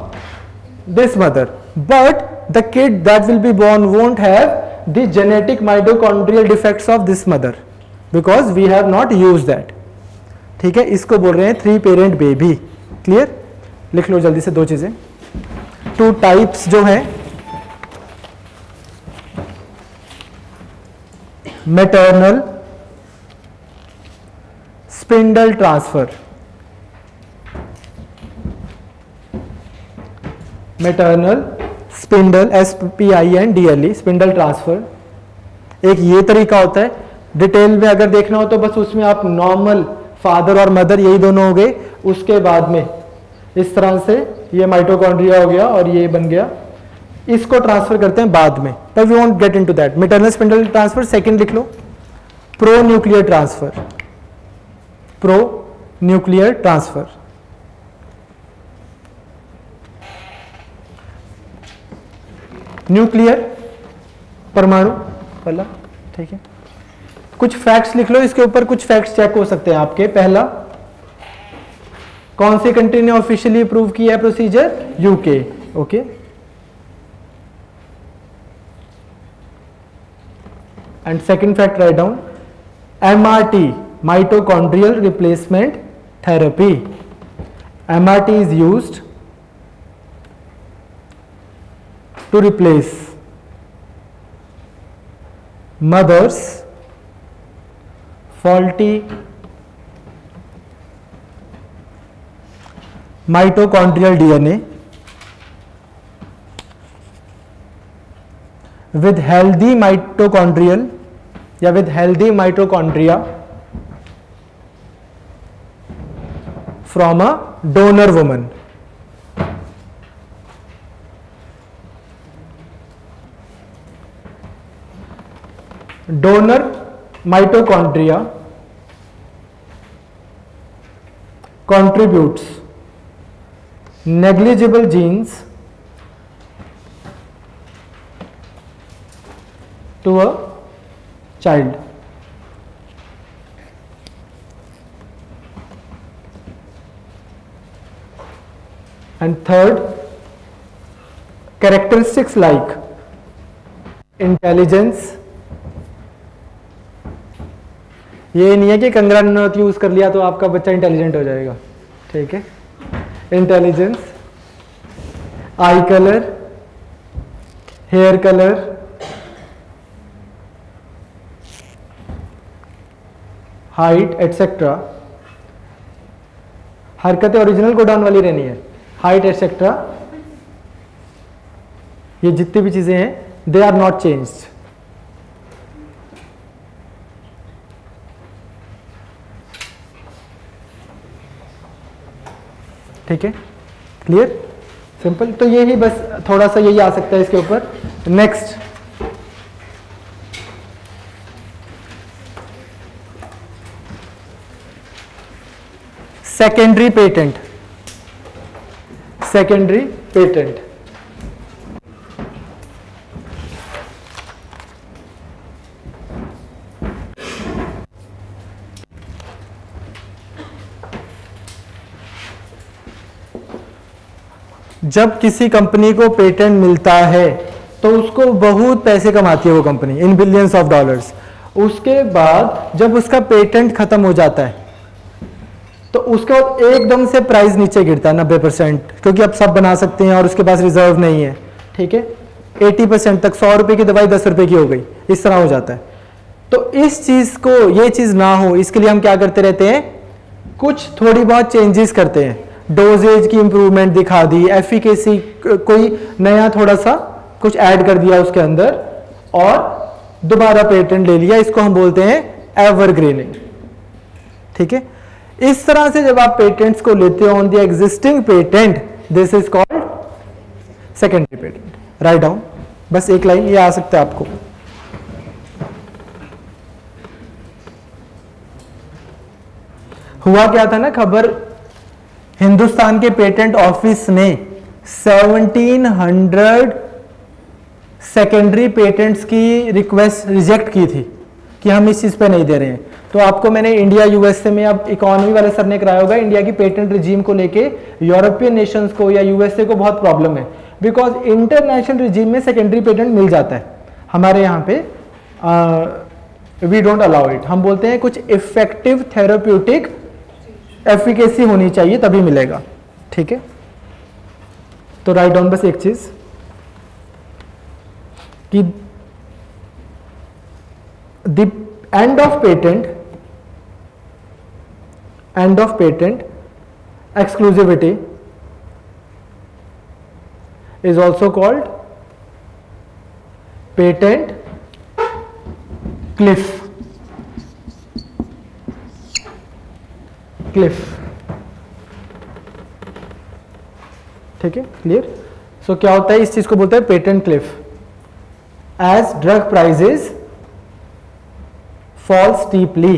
this mother, but the kid that will be born won't have the genetic mitochondrial defects of this mother because we have not use that. ठीक है, इसको बोल रहे हैं 3 parent baby. Clear, लिख लो जल्दी से 2 चीजें। 2 टाइप्स जो है maternal spindle transfer, maternal spindle SPINDLE spindle transfer. एक ये तरीका होता है, डिटेल में अगर देखना हो तो बस उसमें आप नॉर्मल फादर और मदर यही दोनों हो गए, उसके बाद में इस तरह से ये माइटोकॉन्ड्रिया हो गया और ये बन गया, इसको ट्रांसफर करते हैं बाद में, पर we won't get into that. Maternal spindle transfer second लिख लो, pro nuclear transfer, pro nuclear transfer. Nuclear परमाणु पहला। ठीक है, कुछ फैक्ट्स लिख लो इसके ऊपर, कुछ फैक्ट्स चेक हो सकते हैं आपके। पहला, कौन सी कंट्री ने ऑफिशियली अप्रूव किया है procedure? UK. Okay, and second fact write down, MRT mitochondrial replacement therapy. MRT is used to replace mother's faulty mitochondrial DNA with healthy mitochondrial या with healthy mitochondria from a donor woman। donor mitochondria contributes negligible genes to a child। and third, characteristics like intelligence, ये नहीं है कि कंग्रानट use कर लिया तो आपका बच्चा इंटेलिजेंट हो जाएगा। ठीक है, intelligence, eye colour, hair colour, height etcetera, हरकतें ओरिजिनल कोडाउन वाली रहनी है, हाइट एटसेट्रा, ये जितनी भी चीजें हैं दे आर नॉट चेंज्ड। ठीक है, क्लियर, सिंपल। तो ये ही बस थोड़ा सा यही आ सकता है इसके ऊपर। Next, secondary patent. Secondary patent जब किसी कंपनी को पेटेंट मिलता है तो उसको बहुत पैसे कमाती है वो company, in billions of dollars. उसके बाद जब उसका पेटेंट खत्म हो जाता है तो उसके बाद एकदम से प्राइस नीचे गिरता है 90%, क्योंकि अब सब बना सकते हैं और उसके पास रिजर्व नहीं है। ठीक है, 80% तक 100 रुपए की दवाई 10 रुपए की हो गई, इस तरह हो जाता है। तो इस चीज को, ये चीज ना हो इसके लिए हम क्या करते रहते हैं, कुछ थोड़ी बहुत चेंजेस करते हैं। डोजेज की इंप्रूवमेंट दिखा दी, एफिकेसी कोई नया थोड़ा सा कुछ ऐड कर दिया उसके अंदर और दोबारा पेटेंट ले लिया, इसको हम बोलते हैं एवरग्रीनिंग। ठीक है, इस तरह से जब आप पेटेंट्स को लेते हो on the existing patent, this is called secondary patent. Right down, बस एक लाइन ये आ सकता है आपको। हुआ क्या था ना खबर, हिंदुस्तान के पेटेंट ऑफिस ने 1700 सेकेंडरी पेटेंट्स की रिक्वेस्ट रिजेक्ट की थी कि हम इस चीज पे नहीं दे रहे हैं। तो आपको मैंने इंडिया यूएसए में, अब इकोनॉमी वाले सर ने कराया होगा, इंडिया की पेटेंट रिजीम को लेके यूरोपियन नेशंस को या यूएसए को बहुत प्रॉब्लम है, बिकॉज इंटरनेशनल रिजीम में सेकेंडरी पेटेंट मिल जाता है। हमारे यहाँ पे वी डोंट अलाउ इट। हम बोलते हैं कुछ इफेक्टिव थेराप्यूटिक एफिकेसी होनी चाहिए तभी मिलेगा, ठीक है। तो राइट डाउन बस एक चीज कि the end of patent exclusivity is also called patent cliff। ठीक है, क्लियर। सो क्या होता है, इस चीज को बोलते हैं patent cliff. As drug prices fall steeply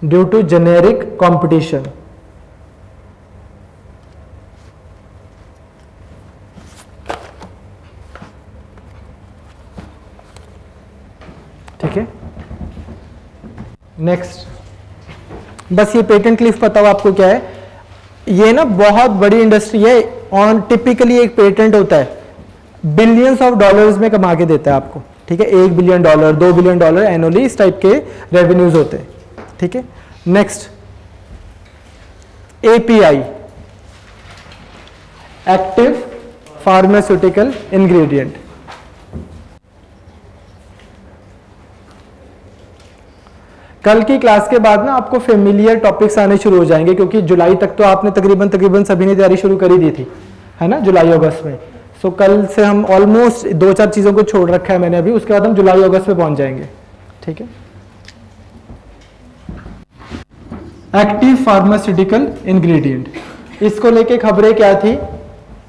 due to generic competition. ठीक है, नेक्स्ट, बस ये पेटेंट क्लिफ पता हो आपको क्या है। ये ना बहुत बड़ी इंडस्ट्री है, और टिपिकली एक पेटेंट होता है बिलियंस ऑफ डॉलर्स में कमा के देता है आपको, ठीक है। $1 बिलियन, $2 बिलियन एनुअली इस टाइप के रेवेन्यूज होते हैं, ठीक है। Next, API, active pharmaceutical ingredient. कल की क्लास के बाद ना आपको फेमिलियर टॉपिक्स आने शुरू हो जाएंगे, क्योंकि जुलाई तक तो आपने तकरीबन सभी ने तैयारी शुरू कर ही दी थी, है ना, जुलाई अगस्त में। सो कल से हम ऑलमोस्ट 2-4 चीजों को छोड़ रखा है मैंने अभी, उसके बाद हम जुलाई अगस्त में पहुंच जाएंगे, ठीक है। एक्टिव फार्मास्यूटिकल इंग्रेडिएंट, इसको लेके खबरें क्या थी,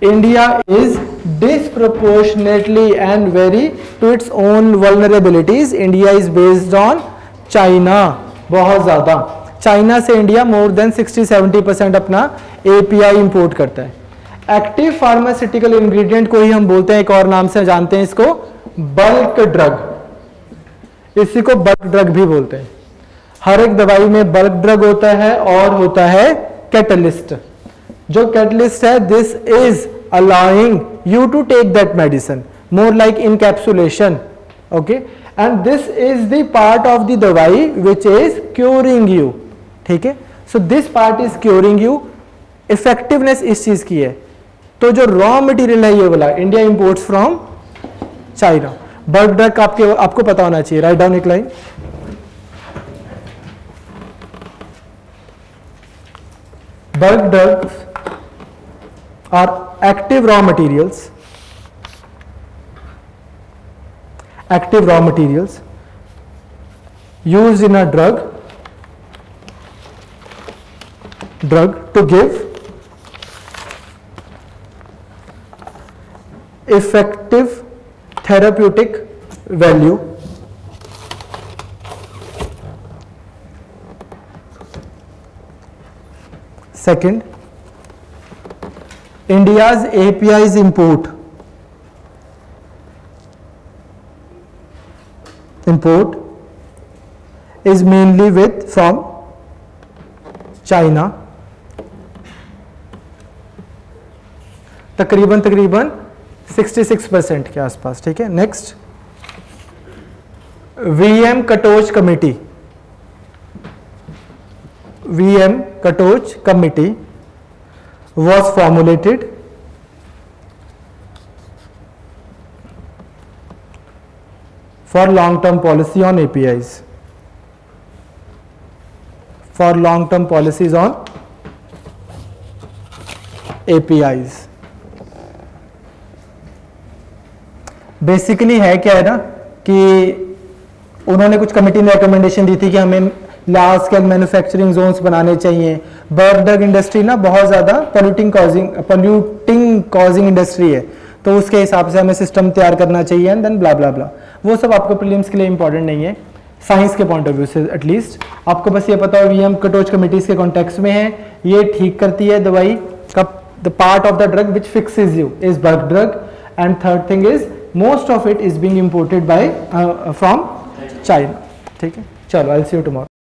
India is disproportionately and very to its own vulnerabilities, India is based on China, बहुत ज्यादा। चाइना से इंडिया मोर देन 60-70% अपना API इंपोर्ट करता है। एक्टिव फार्मास्यूटिकल इंग्रेडिएंट को ही हम बोलते हैं, एक और नाम से जानते हैं इसको, बल्क ड्रग। इसी को बल्क ड्रग भी बोलते हैं। हर एक दवाई में बल्क ड्रग होता है और होता है कैटलिस्ट। जो कैटलिस्ट है, this is allowing you to take that medicine, more like encapsulation, okay, and this is the part of the दवाई विच इज क्योरिंग यू, ठीक है। So this part is curing you, effectiveness इस चीज की है। तो जो रॉ मटेरियल है ये वाला, India imports from China. Bulk drug आपको पता होना चाहिए, राइट डाउन एक line. Bulk drugs are active raw materials used in a drug to give effective therapeutic value Second, India's API's import is mainly from China, तकरीबन 66% के आसपास, ठीक है। Next, VM Katoch committee was formulated for long-term policy on APIs. For long-term policies on APIs. Basically है क्या है ना कि उन्होंने कुछ कमिटी ने रिकमेंडेशन दी थी कि हमें लार्ज स्केल मैन्युफैक्चरिंग जोन्स बनाने चाहिए। बल्क ड्रग इंडस्ट्री ना बहुत ज़्यादा पॉल्यूटिंग कॉजिंग इंडस्ट्री है, तो उसके हिसाब से हमें सिस्टम तैयार करना चाहिए एंड देन ब्ला ब्ला ब्ला। वो सब आपको प्रीलिम्स के लिए इंपॉर्टेंट नहीं है, साइंस के पॉइंट ऑफ व्यू से एटलीस्ट आपको बस ये पता हो VM कटोच कमिटीज के कॉन्टेक्स्ट में है, ये ठीक करती है दवाई का। The part of the drug which fixes you is bulk drug, and third thing is most of it is being imported by from China, ठीक है। चलो, I will see you tomorrow.